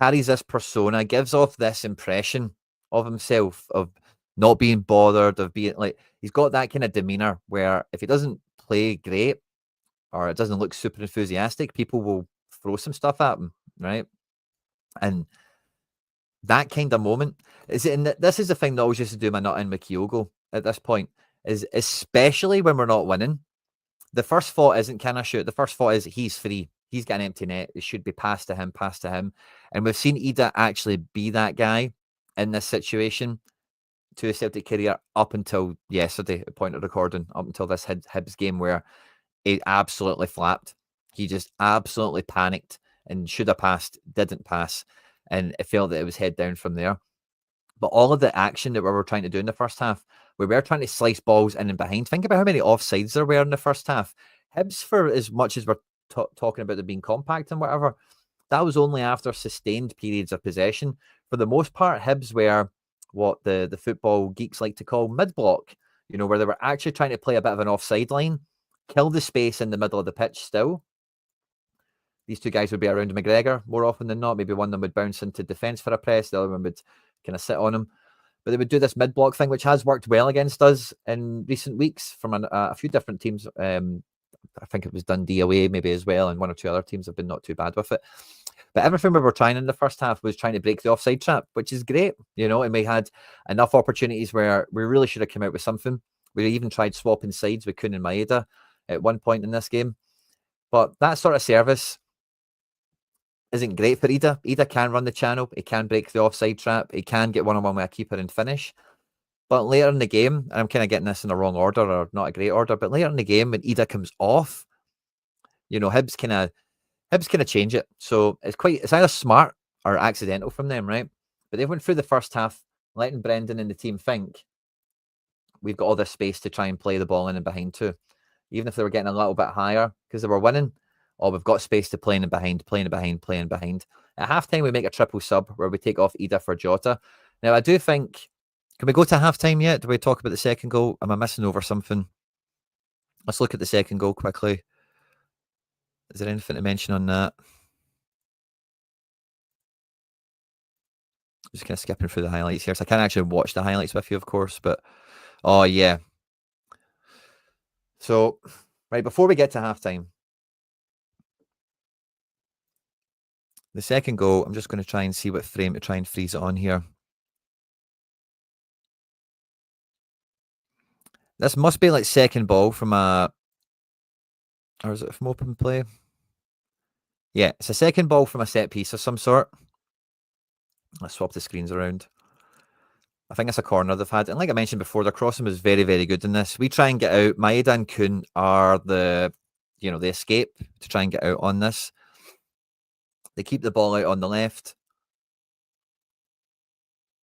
carries this persona, gives off this impression of himself of not being bothered, of being like, he's got that kind of demeanor where if he doesn't play great or it doesn't look super enthusiastic, people will throw some stuff at him, right? And that kind of moment is it. And this is the thing that I always used to do my nut in with Kyogo at this point, is especially when we're not winning. The first thought isn't can I shoot? The first thought is he's free. He's got an empty net. It should be passed to him, passed to him. And we've seen Ida actually be that guy in this situation to a Celtic career up until yesterday, at point of recording, up until this Hibs game where it absolutely flapped. He just absolutely panicked and should have passed, didn't pass, and it felt that it was head down from there. But all of the action that we were trying to do in the first half, we were trying to slice balls in and behind. Think about how many offsides there were in the first half. Hibs, for as much as we're talking about them being compact and whatever, that was only after sustained periods of possession. For the most part, Hibs were what the football geeks like to call mid-block, you know, where they were actually trying to play a bit of an offside line, kill the space in the middle of the pitch still. These two guys would be around McGregor more often than not. Maybe one of them would bounce into defence for a press, the other one would kind of sit on him. But they would do this mid-block thing, which has worked well against us in recent weeks from a few different teams. I think it was Dundee away maybe as well, and one or two other teams have been not too bad with it. But everything we were trying in the first half was trying to break the offside trap, which is great, you know, and we had enough opportunities where we really should have come out with something. We even tried swapping sides with Kun and Maeda at one point in this game. But that sort of service isn't great for Ida. Ida can run the channel. He can break the offside trap. He can get one-on-one with a keeper and finish. But later in the game, and I'm kind of getting this in the wrong order or not a great order, but later in the game when Ida comes off, you know, Hibs kind of change it. So it's either smart or accidental from them, right? But they went through the first half, letting Brendan and the team think we've got all this space to try and play the ball in and behind too. Even if they were getting a little bit higher because they were winning, we've got space to play in and behind, playing behind. At halftime, we make a triple sub where we take off Ida for Jota. Now, I do think, can we go to halftime yet? Do we talk about the second goal? Am I missing over something? Let's look at the second goal quickly. Is there anything to mention on that? Just kind of skipping through the highlights here. So I can't actually watch the highlights with you, of course, but oh yeah. So, right, before we get to halftime, the second goal, I'm just going to try and see what frame to try and freeze it on here. This must be like second ball from or is it from open play? Yeah, it's a second ball from a set piece of some sort. Let's swap the screens around. I think it's a corner they've had. And like I mentioned before, their crossing was very, very good in this. We try and get out. Maeda and Kun are the escape to try and get out on this. They keep the ball out on the left.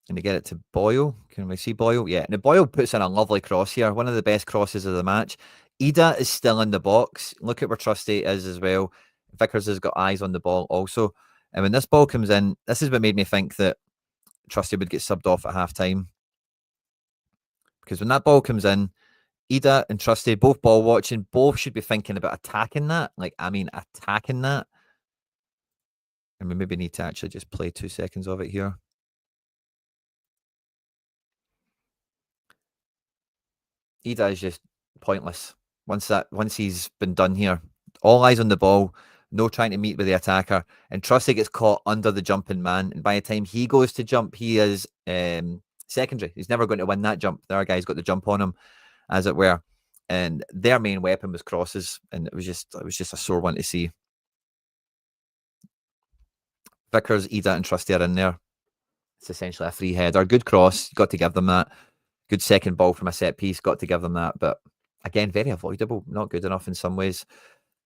And they get it to Boyle. Can we see Boyle? Yeah. Now Boyle puts in a lovely cross here. One of the best crosses of the match. Ida is still in the box. Look at where Trusty is as well. Vickers has got eyes on the ball also. And when this ball comes in, this is what made me think that Trusty would get subbed off at half time. Because when that ball comes in, Ida and Trusty, both ball watching, both should be thinking about attacking that. Like, I mean, attacking that. And we maybe need to actually just play 2 seconds of it here. Ida is just pointless. Once he's been done here, all eyes on the ball, no trying to meet with the attacker, and Trusty gets caught under the jumping man. And by the time he goes to jump, he is secondary. He's never going to win that jump. The other guy's got the jump on him, as it were. And their main weapon was crosses, and it was just a sore one to see. Vickers, Ida, and Trusty are in there. It's essentially a free header. Good cross, got to give them that. Good second ball from a set piece, got to give them that. But again, very avoidable, not good enough in some ways.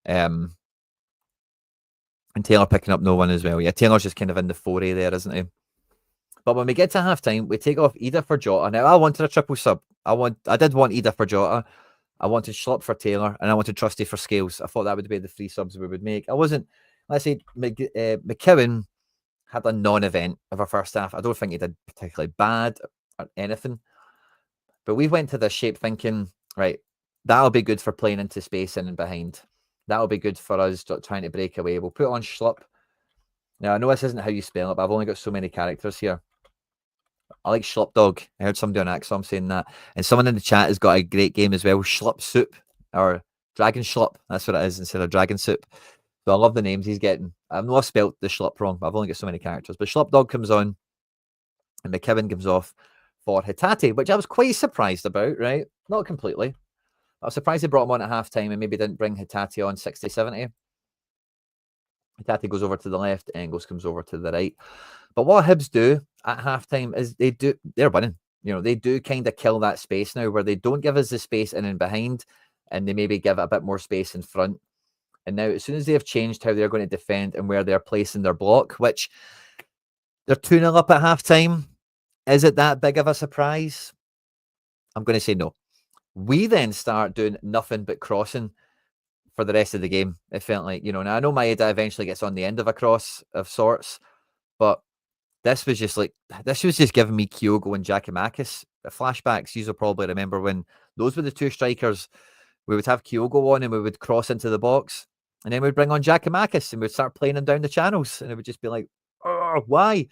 And Taylor picking up no one as well. Yeah, Taylor's just kind of in the foray there, isn't he? But when we get to halftime, we take off Ida for Jota. Now, I wanted a triple sub. I did want Ida for Jota. I wanted Schlupp for Taylor, and I wanted Trusty for Scales. I thought that would be the 3 subs we would make. I wasn't, let's say, McKeown had a non-event of our first half. I don't think he did particularly bad or anything. But we went to this shape thinking, right, that'll be good for playing into space in and behind. That'll be good for us trying to break away. We'll put on Schlupp. Now, I know this isn't how you spell it, but I've only got so many characters here. I like Schlupp Dog. I heard somebody on Axom saying that. And someone in the chat has got a great game as well, Schlupp Soup, or Dragon Schlupp. That's what it is instead of Dragon Soup. So I love the names he's getting. I know I've spelt the Schlupp wrong, but I've only got so many characters. But Schlupp Dog comes on, and McKeown comes off for Hatate, which I was quite surprised about, right? Not completely. I was surprised they brought him on at halftime and maybe didn't bring Hatate on 60, 70. Hatate goes over to the left, Engels comes over to the right. But what Hibs do at halftime is they're winning. You know, they do kind of kill that space now where they don't give us the space in and behind, and they maybe give it a bit more space in front. And now, as soon as they have changed how they're going to defend and where they're placing their block, which they're 2-0 up at halftime, is it that big of a surprise? I'm going to say no. We then start doing nothing but crossing for the rest of the game. It felt like, you know, now I know Maeda eventually gets on the end of a cross of sorts, but this was just giving me Kyogo and Giakoumakis flashbacks. You'll probably remember when those were the 2 strikers. We would have Kyogo on and we would cross into the box, and then we'd bring on Giakoumakis and we'd start playing him down the channels, and it would just be like, oh, why?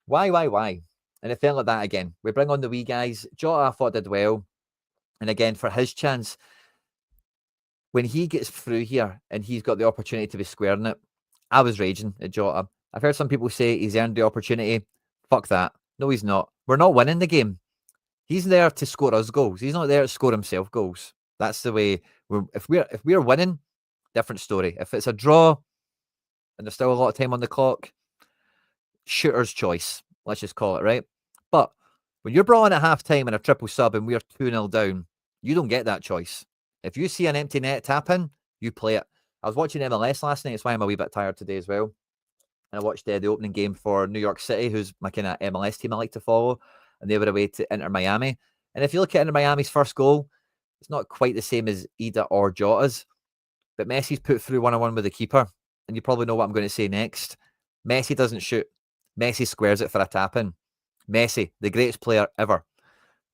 And it felt like that again. We bring on the wee guys. Jota, I thought, did well. And again, for his chance, when he gets through here and he's got the opportunity to be squaring it, I was raging at Jota. I've heard some people say he's earned the opportunity. Fuck that. No, he's not. We're not winning the game. He's there to score us goals. He's not there to score himself goals. That's the way. If we're winning, different story. If it's a draw and there's still a lot of time on the clock, shooter's choice. Let's just call it, right? But when you're brought in at halftime and a triple sub and we're 2-0 down, you don't get that choice. If you see an empty net tap in, you play it. I was watching MLS last night. That's why I'm a wee bit tired today as well. And I watched the opening game for New York City, who's my kind of MLS team I like to follow. And they were away to Inter Miami. And if you look at Inter Miami's first goal, it's not quite the same as Ida or Jota's. But Messi's put through 1-on-1 with the keeper. And you probably know what I'm going to say next. Messi doesn't shoot. Messi squares it for a tap-in. Messi, the greatest player ever.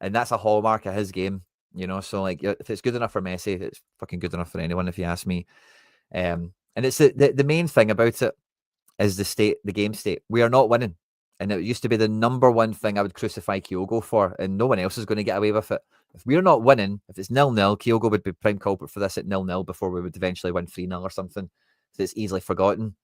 And that's a hallmark of his game. You know, so like if it's good enough for Messi, it's fucking good enough for anyone, if you ask me. And it's the main thing about it is the game state. We are not winning. And it used to be the number one thing I would crucify Kyogo for, and no one else is going to get away with it. If we're not winning, if it's 0-0, Kyogo would be prime culprit for this at 0-0 before we would eventually win 3-0 or something. So it's easily forgotten.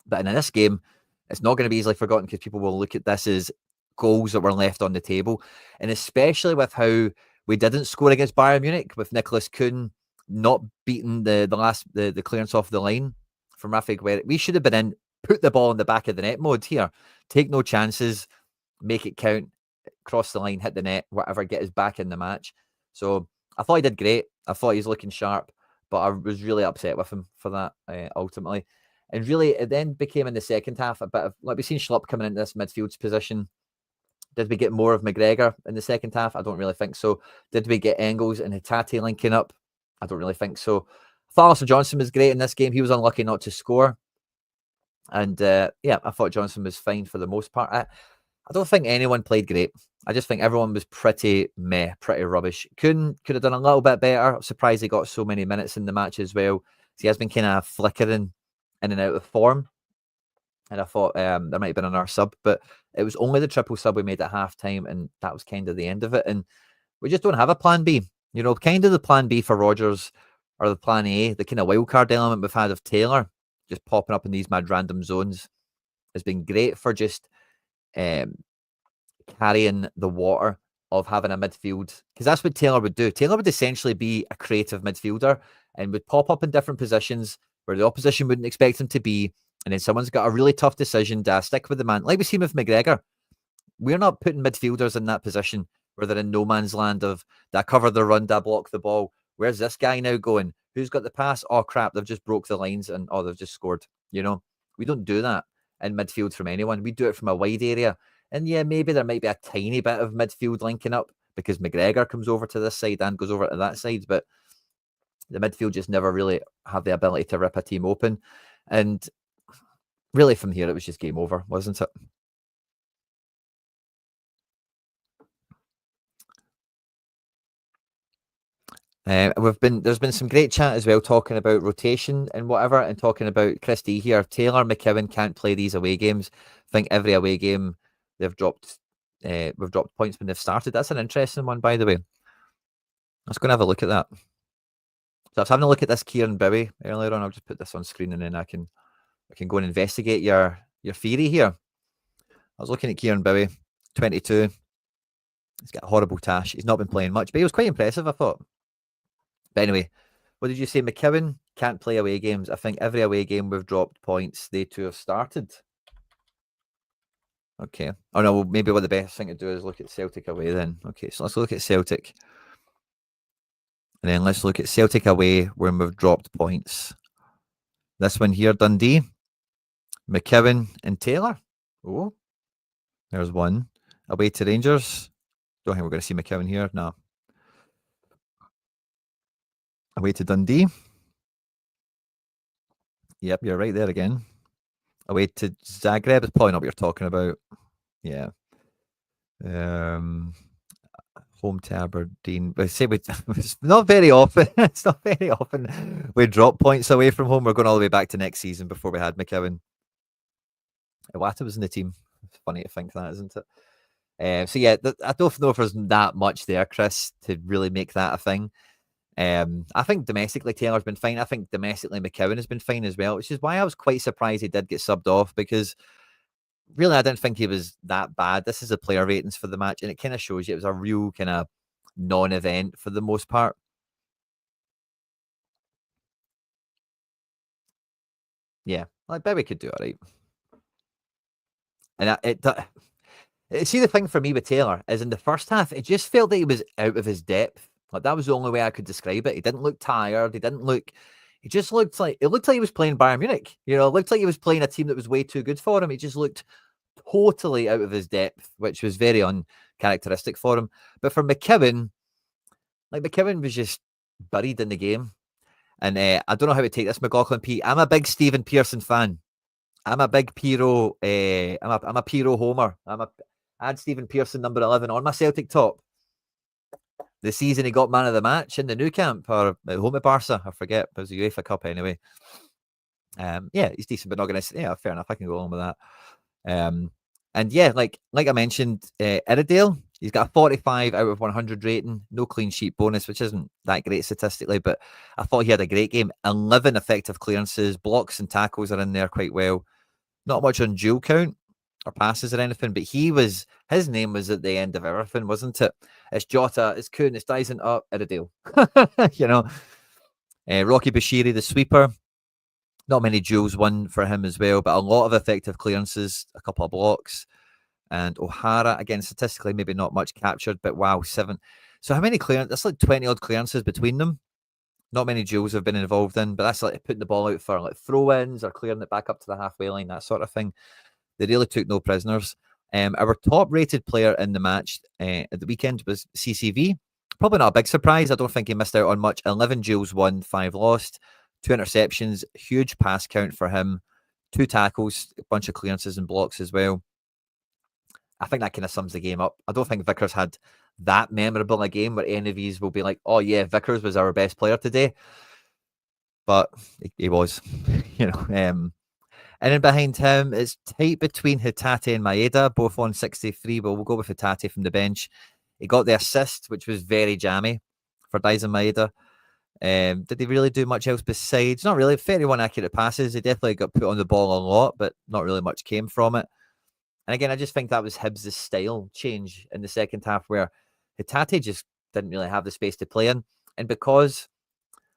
But in this game, it's not going to be easily forgotten because people will look at this as goals that were left on the table. And especially with how we didn't score against Bayern Munich, with Nicholas Kuhn not beating the clearance off the line from Rafa Guerrero. We should have been in, put the ball in the back of the net mode here. Take no chances, make it count, cross the line, hit the net, whatever, get us back in the match. So I thought he did great. I thought he was looking sharp, but I was really upset with him for that ultimately. And really, it then became in the second half a bit of, like, we've seen Schlupp coming into this midfield position. Did we get more of McGregor in the second half? I don't really think so. Did we get Engels and Hatate linking up? I don't really think so. I thought Alistair Johnson was great in this game. He was unlucky not to score. And yeah, I thought Johnson was fine for the most part. I don't think anyone played great. I just think everyone was pretty rubbish. Could have done a little bit better. I'm surprised he got so many minutes in the match as well. So he has been kind of flickering in and out of form. And I thought there might have been another sub, but it was only the triple sub we made at halftime, and that was kind of the end of it. And we just don't have a plan B. You know, kind of the plan B for Rodgers or the plan A, the kind of wild card element we've had of Taylor just popping up in these mad random zones has been great for just carrying the water of having a midfield, because that's what Taylor would do. Taylor would essentially be a creative midfielder and would pop up in different positions where the opposition wouldn't expect him to be, and then someone's got a really tough decision. Do I stick with the man? Like we seen with McGregor. We're not putting midfielders in that position where they're in no man's land of, do I cover the run, do I block the ball? Where's this guy now going? Who's got the pass? Oh, crap, they've just broke the lines and, oh, they've just scored. You know, we don't do that in midfield from anyone. We do it from a wide area. And yeah, maybe there might be a tiny bit of midfield linking up because McGregor comes over to this side and goes over to that side. But the midfield just never really have the ability to rip a team open. And really from here, it was just game over, wasn't it? There's been some great chat as well, talking about rotation and whatever, and talking about Christie here. Taylor, McKeown can't play these away games. I think every away game we've dropped points when they've started. That's an interesting one, by the way. Let's go and have a look at that. So I was having a look at this Kieran Bowie earlier on. I'll just put this on screen and then I can go and investigate your theory here. I was looking at Kieran Bowie, 22. He's got a horrible tash. He's not been playing much, but he was quite impressive, I thought. But anyway, what did you say? McKeown can't play away games. I think every away game we've dropped points. They two have started. Okay. Oh no, well, maybe what the best thing to do is look at Celtic away then. Okay, so let's look at Celtic. And then let's look at Celtic away when we've dropped points. This one here, Dundee, McKeown and Taylor. Oh, there's one. Away to Rangers. Don't think we're going to see McKeown here. No. Away to Dundee. Yep, you're right there again. Away to Zagreb is probably not what you're talking about. Yeah. Home to Aberdeen. I say it's not very often. It's not very often we drop points away from home. We're going all the way back to next season before we had McKeown. Iwata was in the team. It's funny to think that, isn't it? So yeah, I don't know if there's that much there, Chris, to really make that a thing. I think domestically Taylor's been fine. I think domestically McKeown has been fine as well, which is why I was quite surprised he did get subbed off, because really I didn't think he was that bad. This is the player ratings for the match, and it kind of shows you it was a real kind of non-event for the most part. Yeah, like Bowie could do it right. And see, the thing for me with Taylor is in the first half, it just felt that he was out of his depth. Like that was the only way I could describe it. He didn't look tired. He just looked like he was playing Bayern Munich. You know, it looked like he was playing a team that was way too good for him. He just looked totally out of his depth, which was very uncharacteristic for him. But for McKeown, like McKeown was just buried in the game. And I don't know how to take this, McLaughlin P. I'm a big Stephen Pearson fan. I'm a big Piro. I'm a Piro homer. I had Stephen Pearson number 11 on my Celtic top. The season he got man of the match in the Nou Camp or at home at Barca, I forget. It was the UEFA Cup anyway. Yeah, he's decent, but not going to. Yeah, fair enough. I can go along with that. And yeah, like I mentioned, Iredale, he's got a 45 out of 100 rating, no clean sheet bonus, which isn't that great statistically, but I thought he had a great game. 11 effective clearances, blocks and tackles are in there quite well. Not much on duel count or passes or anything, but his name was at the end of everything, wasn't it? It's Jota, it's Kuhn, it's Dyson, Iredale. You know, Rocky Bashiri, the sweeper. Not many duels won for him as well, but a lot of effective clearances, a couple of blocks. And O'Hara, again, statistically, maybe not much captured, but wow, 7. So how many clearances? That's like 20 odd clearances between them. Not many duels have been involved in, but that's like putting the ball out for like throw-ins or clearing it back up to the halfway line, that sort of thing. They really took no prisoners. Our top-rated player in the match at the weekend was CCV. Probably not a big surprise. I don't think he missed out on much. 11 duels won, 5 lost, 2 interceptions, huge pass count for him, 2 tackles, a bunch of clearances and blocks as well. I think that kind of sums the game up. I don't think Vickers had that memorable a game where any of these will be like, oh yeah, Vickers was our best player today. But he was, you know. And then behind him, it's tight between Hatate and Maeda, both on 63, but we'll go with Hatate from the bench. He got the assist, which was very jammy for Dyson Maeda. Did he really do much else besides? Not really. 31 accurate passes. He definitely got put on the ball a lot, but not really much came from it. And again, I just think that was Hibs' style change in the second half, where Hatate just didn't really have the space to play in. And because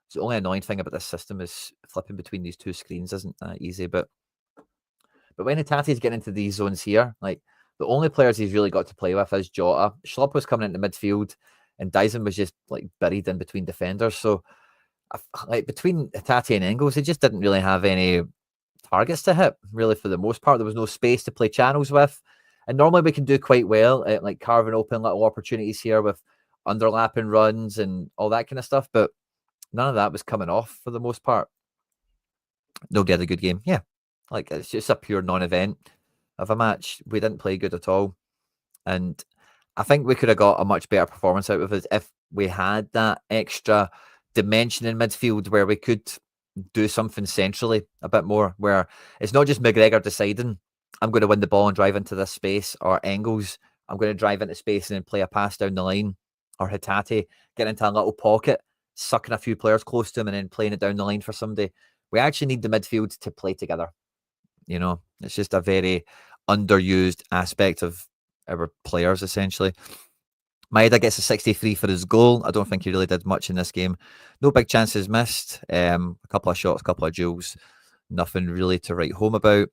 it's the only annoying thing about this system is flipping between these two screens isn't that easy. But when Hatate's getting into these zones here, like the only players he's really got to play with is Jota. Schlupp was coming into midfield, and Dyson was just like buried in between defenders. So like between Hatate and Engels, he just didn't really have any targets to hit, really, for the most part. There was no space to play channels with. And normally we can do quite well at like carving open little opportunities here with underlapping runs and all that kind of stuff. But none of that was coming off for the most part. Nobody had a good game. Yeah. Like it's just a pure non-event of a match. We didn't play good at all. And I think we could have got a much better performance out of it if we had that extra dimension in midfield where we could do something centrally a bit more, where it's not just McGregor deciding I'm going to win the ball and drive into this space, or Engels, I'm going to drive into space and then play a pass down the line, or Hatate getting into a little pocket, sucking a few players close to him and then playing it down the line for somebody. We actually need the midfield to play together. You know, it's just a very underused aspect of our players, essentially. Maeda gets a 63 for his goal. I don't think he really did much in this game. No big chances missed. A couple of shots, a couple of duels. Nothing really to write home about.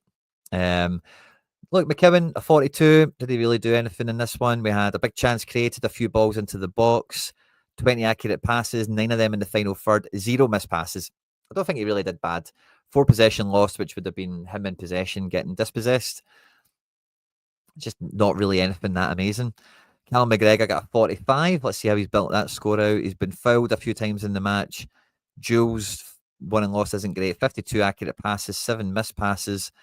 Look, McKibben, a 42. Did he really do anything in this one? We had a big chance created, a few balls into the box, 20 accurate passes, 9 of them in the final third, 0 missed passes. I don't think he really did bad. 4 possession lost, which would have been him in possession getting dispossessed. Just not really anything that amazing. Callum McGregor got a 45. Let's see how he's built that score out. He's been fouled a few times in the match. Jules, won and lost isn't great. 52 accurate passes, 7 missed passes.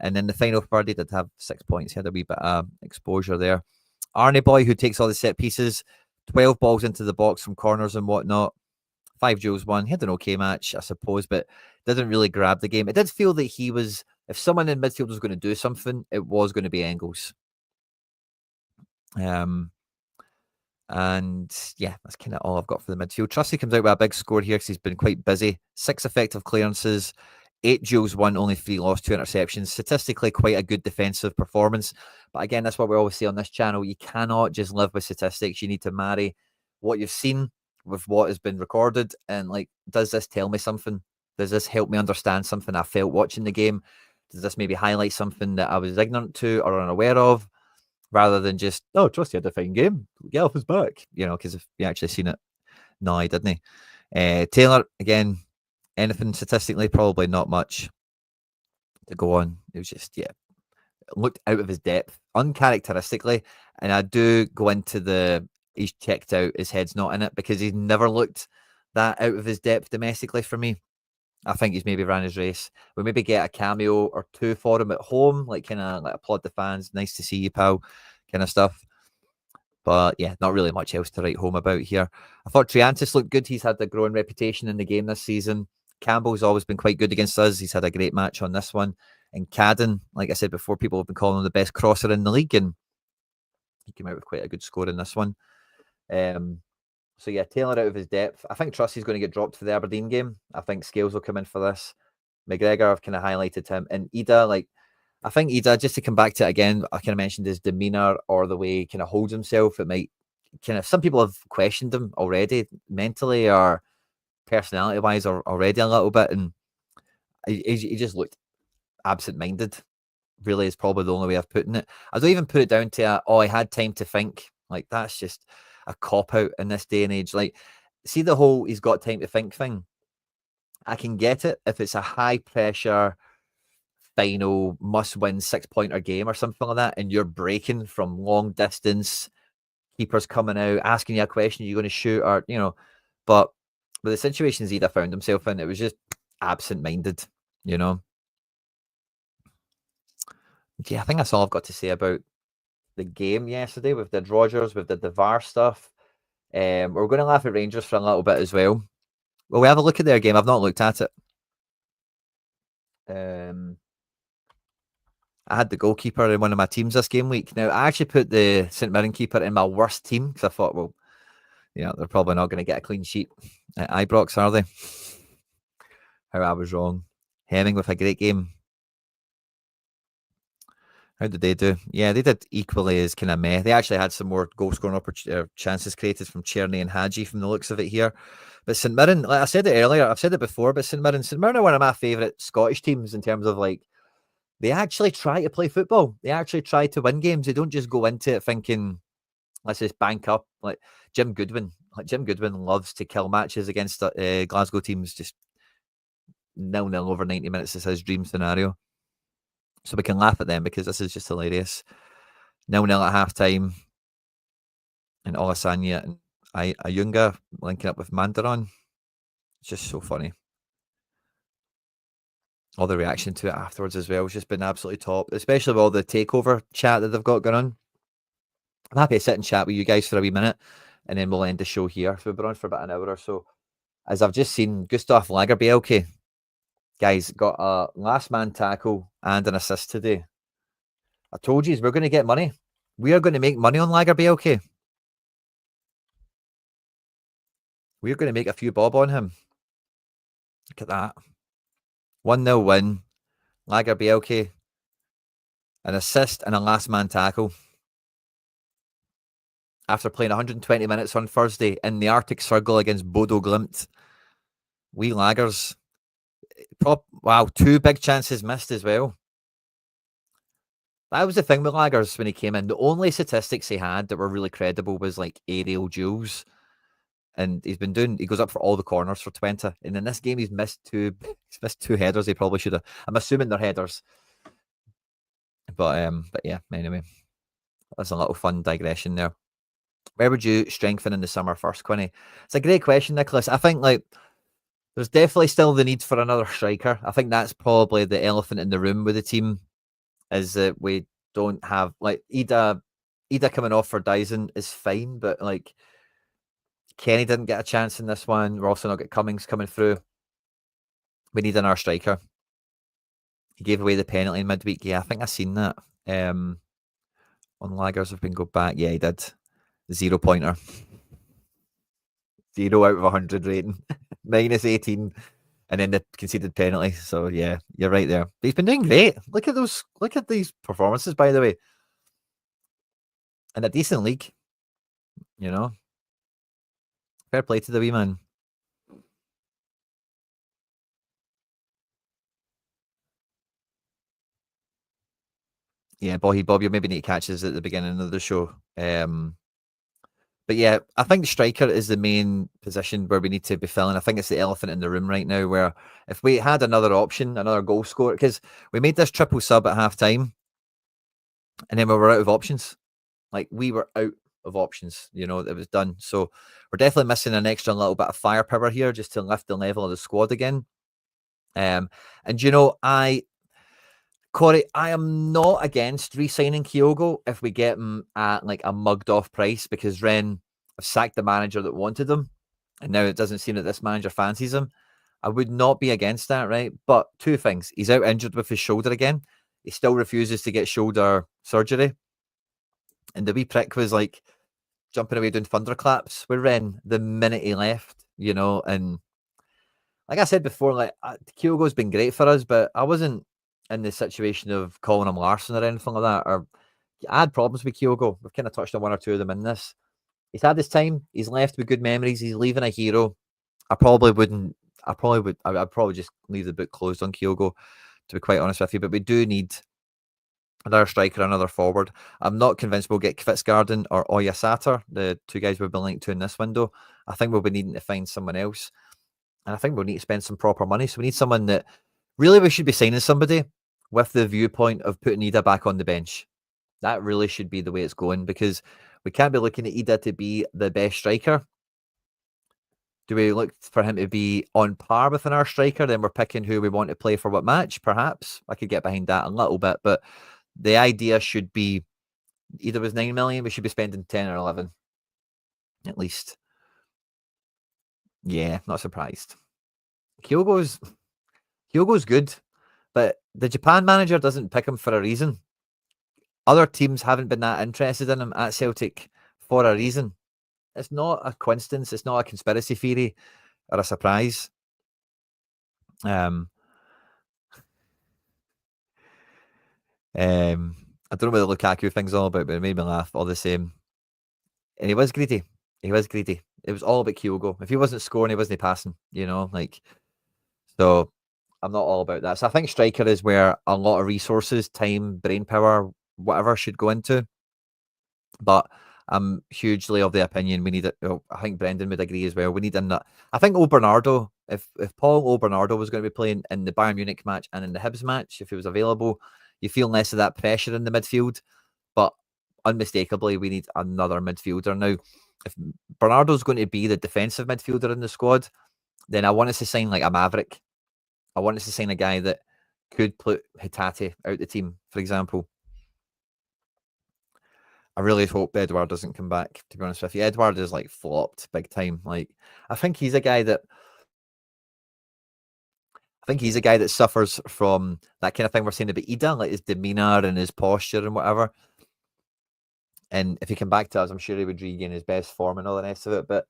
And then the final third, he did have 6 points. He had a wee bit of exposure there. Arnie Boy, who takes all the set pieces, 12 balls into the box from corners and whatnot. 5 duels won. He had an okay match, I suppose, but didn't really grab the game. It did feel that he was, if someone in midfield was going to do something, it was going to be Engels. And yeah, that's kind of all I've got for the midfield. Trusty comes out with a big score here because he's been quite busy. 6 effective clearances, 8 duels won, only 3 lost, 2 interceptions. Statistically, quite a good defensive performance. But again, that's what we always say on this channel. You cannot just live with statistics. You need to marry what you've seen with what has been recorded. And like, does this tell me something? Does this help me understand something I felt watching the game? Does this maybe highlight something that I was ignorant to or unaware of? Rather than just, oh, Trusty had a fine game. Get off his back. You know, because if you actually seen it, no, he didn't. Taylor, again, anything statistically, probably not much to go on. It was just, yeah, looked out of his depth, uncharacteristically. And I do go into he's checked out, his head's not in it, because he's never looked that out of his depth domestically for me. I think he's maybe ran his race. We maybe get a cameo or 2 for him at home, like kind of like applaud the fans, nice to see you, pal, kind of stuff. But yeah, not really much else to write home about here. I thought Triantis looked good. He's had a growing reputation in the game this season. Campbell's always been quite good against us. He's had a great match on this one. And Cadden, like I said before, people have been calling him the best crosser in the league, and he came out with quite a good score in this one. So yeah, Taylor out of his depth. I think Trusty's going to get dropped for the Aberdeen game. I think Scales will come in for this. McGregor, I've kind of highlighted him. And Ida, like, I think Ida, just to come back to it again, I kind of mentioned his demeanour or the way he kind of holds himself. It might kind of, some people have questioned him already, mentally or personality-wise, or already a little bit. And he just looked absent-minded, really, is probably the only way of putting it. I don't even put it down to, I had time to think. Like, that's just a cop-out in this day and age. Like, see the whole he's got time to think thing? I can get it if it's a high-pressure, final, must-win 6-pointer game or something like that, and you're breaking from long distance, keepers coming out, asking you a question, you're going to shoot, or, you know, but with the situations Ida found himself in, it was just absent-minded, you know. Yeah, I think that's all I've got to say about the game yesterday. We've did Rodgers, we've did the VAR stuff. We're going to laugh at Rangers for a little bit as well. Will we have a look at their game? I've not looked at it. I had the goalkeeper in one of my teams this game week. Now, I actually put the St Mirren keeper in my worst team because I thought, well, they're probably not going to get a clean sheet at Ibrox, are they? How I was wrong. Hemming with a great game. How did they do? Yeah, they did equally as kind of meh. They actually had some more goal-scoring chances created from Tierney and Hadji from the looks of it here. But St Mirren, like I said it earlier, I've said it before, but St Mirren are one of my favourite Scottish teams in terms of like, they actually try to play football. They actually try to win games. They don't just go into it thinking, let's just bank up. Like Jim Goodwin. Jim Goodwin loves to kill matches against Glasgow teams. Just 0-0 over 90 minutes is his dream scenario. So we can laugh at them because this is just hilarious. 0-0 at half-time. And Olasanya and Ayunga linking up with Mandaron. It's just so funny. All the reaction to it afterwards as well has just been absolutely top, especially with all the takeover chat that they've got going on. I'm happy to sit and chat with you guys for a wee minute, and then we'll end the show here. So we've been on for about an hour or so. As I've just seen, Gustav Lagerbielke, guys, got a last man tackle and an assist today. I told you, we're going to get money. We are going to make money on Lagerbielke. We're going to make a few bob on him. Look at that. 1-0 win. Lagerbielke, an assist and a last man tackle. After playing 120 minutes on Thursday in the Arctic Circle against Bodo Glimt. We Lagers. Wow, 2 big chances missed as well. That was the thing with Lagers when he came in. The only statistics he had that were really credible was like aerial duels. And he goes up for all the corners for Twente. And in this game, he's missed 2 headers. He probably should have. I'm assuming they're headers. But yeah, anyway. That's a little fun digression there. Where would you strengthen in the summer first, Quinny? It's a great question, Nicholas. I think there's definitely still the need for another striker. I think that's probably the elephant in the room with the team, is that we don't have Ida coming off for Dyson is fine, but Kenny didn't get a chance in this one. We're also not getting Cummings coming through. We need another striker. He gave away the penalty in midweek. Yeah, I think I've seen that. On Lagers, if we can go back. Yeah, he did. 0 pointer. 0 out of 100 rating. Minus 18. And then the conceded penalty. So yeah, you're right there. But he's been doing great. Look at these performances, by the way. In a decent league. Fair play to the wee man. Yeah, Bob, you maybe need to catch this at the beginning of the show. But yeah, I think striker is the main position where we need to be filling. I think it's the elephant in the room right now, where if we had another option, another goal scorer, because we made this triple sub at half time, and then we were out of options. We were out of options, it was done. So we're definitely missing an extra little bit of firepower here just to lift the level of the squad again. Corey, I am not against re-signing Kyogo if we get him at a mugged off price, because Ren have sacked the manager that wanted him, and now it doesn't seem that this manager fancies him. I would not be against that, right? But 2 things. He's out injured with his shoulder again. He still refuses to get shoulder surgery. And the wee prick was jumping away doing thunderclaps with Ren the minute he left, and like I said before, Kyogo's been great for us, but I wasn't in the situation of calling him Larson or anything like that. Or I had problems with Kyogo. We've kind of touched on 1 or 2 of them in this. He's had his time. He's left with good memories. He's leaving a hero. I'd probably just leave the book closed on Kyogo, to be quite honest with you. But we do need another striker, another forward. I'm not convinced we'll get Kvistgarden or Oyasata, the 2 guys we've been linked to in this window. I think we'll be needing to find someone else. And I think we'll need to spend some proper money. So we need someone that really, we should be signing somebody with the viewpoint of putting Ida back on the bench. That really should be the way it's going, because we can't be looking at Ida to be the best striker. Do we look for him to be on par with our striker? Then we're picking who we want to play for what match, perhaps. I could get behind that a little bit, but the idea should be either was 9 million, we should be spending 10 or 11 at least. Yeah, not surprised. Kyogo's good, but the Japan manager doesn't pick him for a reason. Other teams haven't been that interested in him at Celtic for a reason. It's not a coincidence. It's not a conspiracy theory or a surprise. I don't know what the Lukaku thing's all about, but it made me laugh all the same. And he was greedy. He was greedy. It was all about Kyogo. If he wasn't scoring, he wasn't passing, So I'm not all about that. So I think striker is where a lot of resources, time, brain power, whatever should go into. But I'm hugely of the opinion we need it. I think Brendan would agree as well. We need that. I think Bernardo, if Paul Bernardo was going to be playing in the Bayern Munich match and in the Hibs match, if he was available, you feel less of that pressure in the midfield. But unmistakably, we need another midfielder. Now, if Bernardo's going to be the defensive midfielder in the squad, then I want us to sign like a Maverick. I want us to sign a guy that could put Hatate out the team, for example. I really hope Edouard doesn't come back, to be honest with you. Edouard is like flopped big time. Like, I think he's a guy that suffers from that kind of thing we're saying about Ida, like his demeanor and his posture and whatever. And if he came back to us, I'm sure he would regain his best form and all the rest of it. But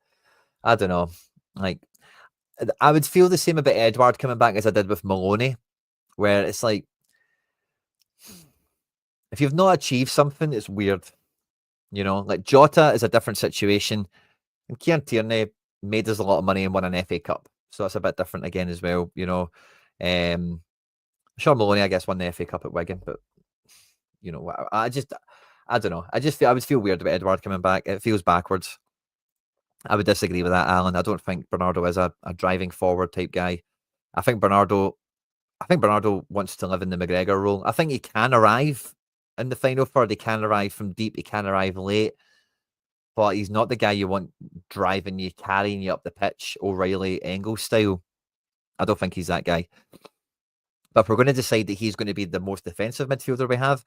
I don't know. Like, I would feel the same about Edouard coming back as I did with Maloney, where it's like, if you've not achieved something, it's weird. Like Jota is a different situation. And Kieran Tierney made us a lot of money and won an FA Cup. So that's a bit different again as well, Sure, Maloney, I guess, won the FA Cup at Wigan, but, I don't know. I would feel weird about Edouard coming back. It feels backwards. I would disagree with that, Alan. I don't think Bernardo is a driving forward type guy. I think Bernardo wants to live in the McGregor role. I think he can arrive in the final third. He can arrive from deep. He can arrive late. But he's not the guy you want driving you, carrying you up the pitch, O'Reilly, Engels style. I don't think he's that guy. But if we're going to decide that he's going to be the most defensive midfielder we have,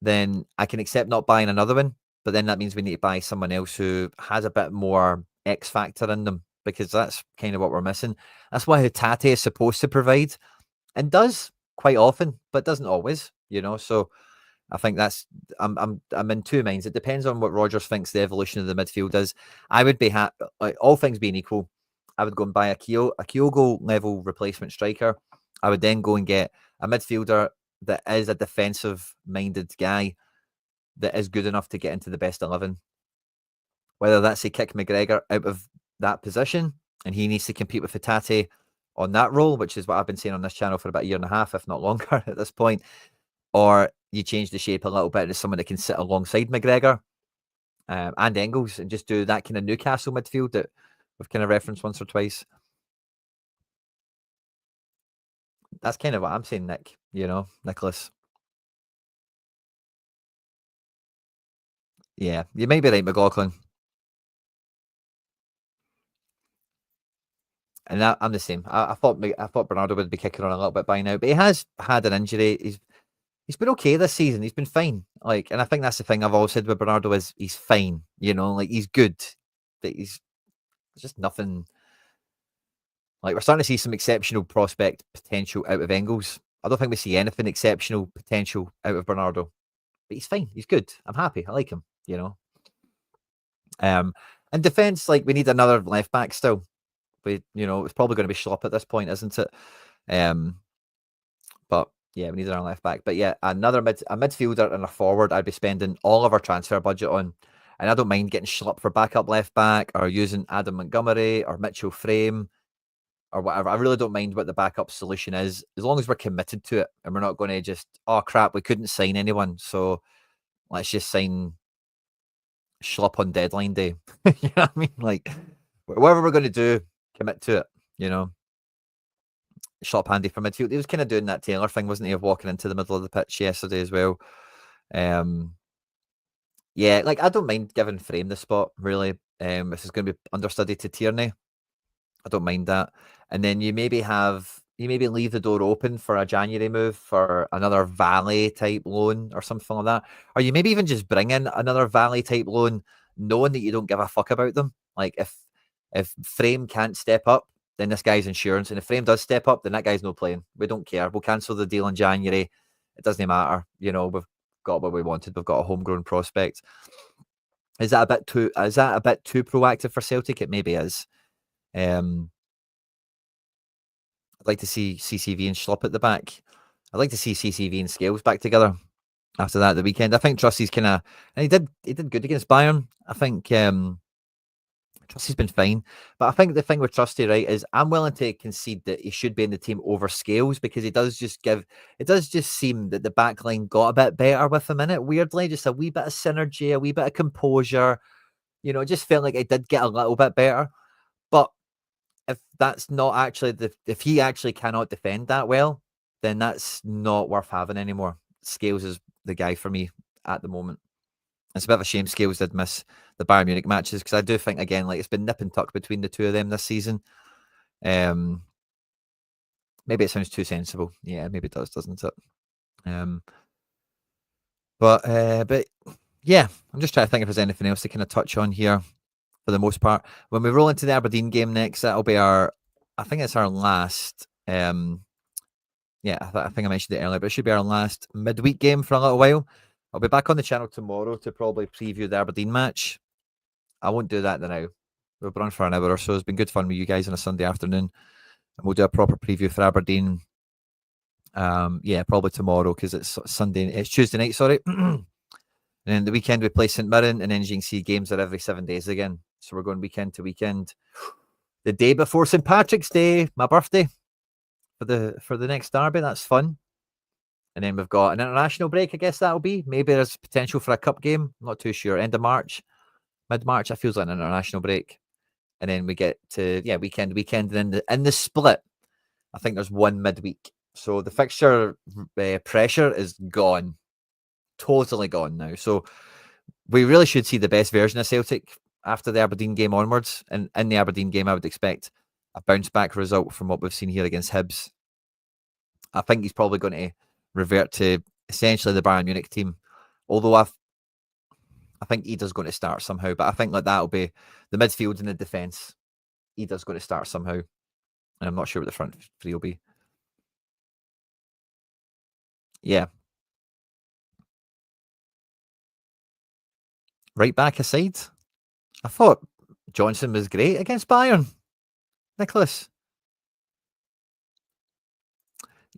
then I can accept not buying another one. But then that means we need to buy someone else who has a bit more X factor in them, because that's kind of what we're missing. That's what Hatate is supposed to provide, and does quite often, but doesn't always, So I think I'm in two minds. It depends on what Rodgers thinks the evolution of the midfield is. I would be like, all things being equal, I would go and buy a Kyogo level replacement striker. I would then go and get a midfielder that is a defensive minded guy that is good enough to get into the best 11. Whether that's a kick McGregor out of that position and he needs to compete with Hatate on that role, which is what I've been saying on this channel for about a year and a half, if not longer at this point, or you change the shape a little bit to someone that can sit alongside McGregor and Engels and just do that kind of Newcastle midfield that we've kind of referenced once or twice. That's kind of what I'm saying, Nick, Nicholas. Yeah, you might be right, McLaughlin. And I'm the same. I thought Bernardo would be kicking on a little bit by now, but he has had an injury. He's been okay this season. He's been fine. Like, and I think that's the thing I've always said with Bernardo is he's fine. Like he's good, but he's just nothing. Like, we're starting to see some exceptional prospect potential out of Engels. I don't think we see anything exceptional potential out of Bernardo, but he's fine. He's good. I'm happy. I like him. And defense, like, we need another left back still. It's probably going to be Schlupp at this point, isn't it? But yeah, we need another left back. But yeah, a midfielder and a forward I'd be spending all of our transfer budget on. And I don't mind getting Schlupp for backup left back or using Adam Montgomery or Mitchell Frame or whatever. I really don't mind what the backup solution is, as long as we're committed to it and we're not going to just, oh crap, we couldn't sign anyone, so let's just sign Schlupp on deadline day. You know what I mean? Like, whatever we're going to do, commit to it, Schlupp handy for midfield. He was kind of doing that Taylor thing, wasn't he, of walking into the middle of the pitch yesterday as well. Yeah, like, I don't mind giving Frame the spot, really. If it's going to be understudy to Tierney, I don't mind that. And then you maybe have you maybe leave the door open for a January move for another Valley type loan or something like that. Or you maybe even just bring in another Valley type loan, knowing that you don't give a fuck about them. Like if Frame can't step up, then this guy's insurance. And if Frame does step up, then that guy's no playing. We don't care. We'll cancel the deal in January. It doesn't matter. You know, we've got what we wanted. We've got a homegrown prospect. Is that a bit too proactive for Celtic? It maybe is. I'd like to see CCV and Schlupp at the back. I'd like to see CCV and Scales back together after that the weekend. I think Trusty's kind of, and he did good against Bayern. I think Trusty's been fine, but I think the thing with Trusty, right, is I'm willing to concede that he should be in the team over Scales, because it does just seem that the back line got a bit better with him in it. Weirdly, just a wee bit of synergy, a wee bit of composure. You know, it just felt like it did get a little bit better. But if that's not actually if he actually cannot defend that well, then that's not worth having anymore. Scales is the guy for me at the moment. It's a bit of a shame Scales did miss the Bayern Munich matches, because I do think, again, like, it's been nip and tuck between the two of them this season. Maybe it sounds too sensible. Yeah, maybe it does, doesn't it? But yeah, I'm just trying to think if there's anything else to kind of touch on here. For the most part, when we roll into the Aberdeen game next, that'll be I think it's our last, yeah, I think I mentioned it earlier, but it should be our last midweek game for a little while. I'll be back on the channel tomorrow to probably preview the Aberdeen match. I won't do that now. We'll run for an hour or so. It's been good fun with you guys on a Sunday afternoon, and we'll do a proper preview for Aberdeen. Yeah, probably tomorrow, because it's Tuesday night, sorry. And then the weekend we play St Mirren, and then GC games are every 7 days again. So we're going weekend to weekend. The day before St Patrick's Day, my birthday, for the next derby. That's fun. And then we've got an international break, I guess that'll be. Maybe there's potential for a cup game. I'm not too sure. End of March, mid-March, that feels like an international break. And then we get to, weekend. And then in the split, I think there's one midweek. So the fixture pressure is gone. Totally gone now. So we really should see the best version of Celtic after the Aberdeen game onwards. And in the Aberdeen game, I would expect a bounce back result from what we've seen here against Hibs. I think he's probably going to revert to essentially the Bayern Munich team. Although I think Ida's going to start somehow, but I think like that'll be the midfield and the defence. Ida's going to start somehow. And I'm not sure what the front three will be. Yeah. Right back aside, I thought Johnson was great against Bayern. Nicholas.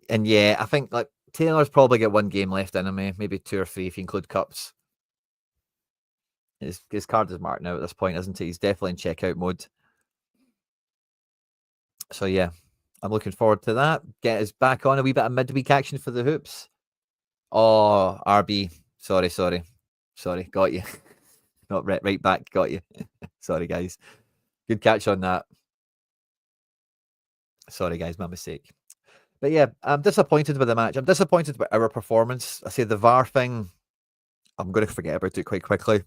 And yeah, I think like Taylor's probably got one game left in him, maybe 2 or 3 if you include cups. His card is marked now at this point, isn't it? He's definitely in checkout mode. So yeah, I'm looking forward to that. Get us back on a wee bit of midweek action for the hoops. Oh, RB. Sorry, got you. Not right back, got you. Sorry, guys. Good catch on that. Sorry, guys, my mistake. But yeah, I'm disappointed with the match. I'm disappointed with our performance. I say the VAR thing, I'm going to forget about it quite quickly.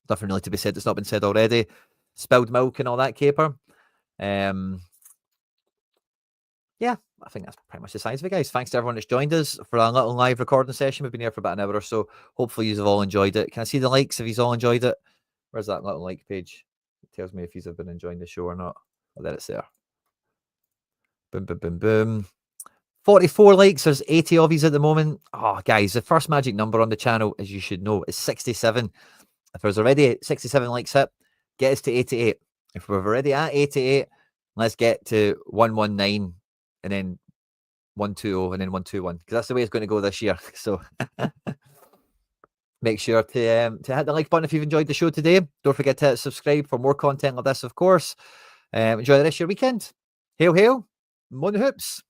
Nothing really to be said that's not been said already. Spilled milk and all that caper. Yeah, I think that's pretty much the size of it, guys. Thanks to everyone that's joined us for a little live recording session. We've been here for about an hour or so. Hopefully you have all enjoyed it. Can I see the likes if you've all enjoyed it? Where's that little like page? It tells me if you've been enjoying the show or not. Oh, there it's there. Boom, boom, boom, boom. 44 likes. There's 80 of you at the moment. Oh, guys, the first magic number on the channel, as you should know, is 67. If there's already 67 likes hit, get us to 88. If we're already at 88, let's get to 119 and then 120 and then 121, because that's the way it's going to go this year. So make sure to hit the like button if you've enjoyed the show today. Don't forget to subscribe for more content like this, of course. Enjoy the rest of your weekend. Hail, hail, Mon Hoops.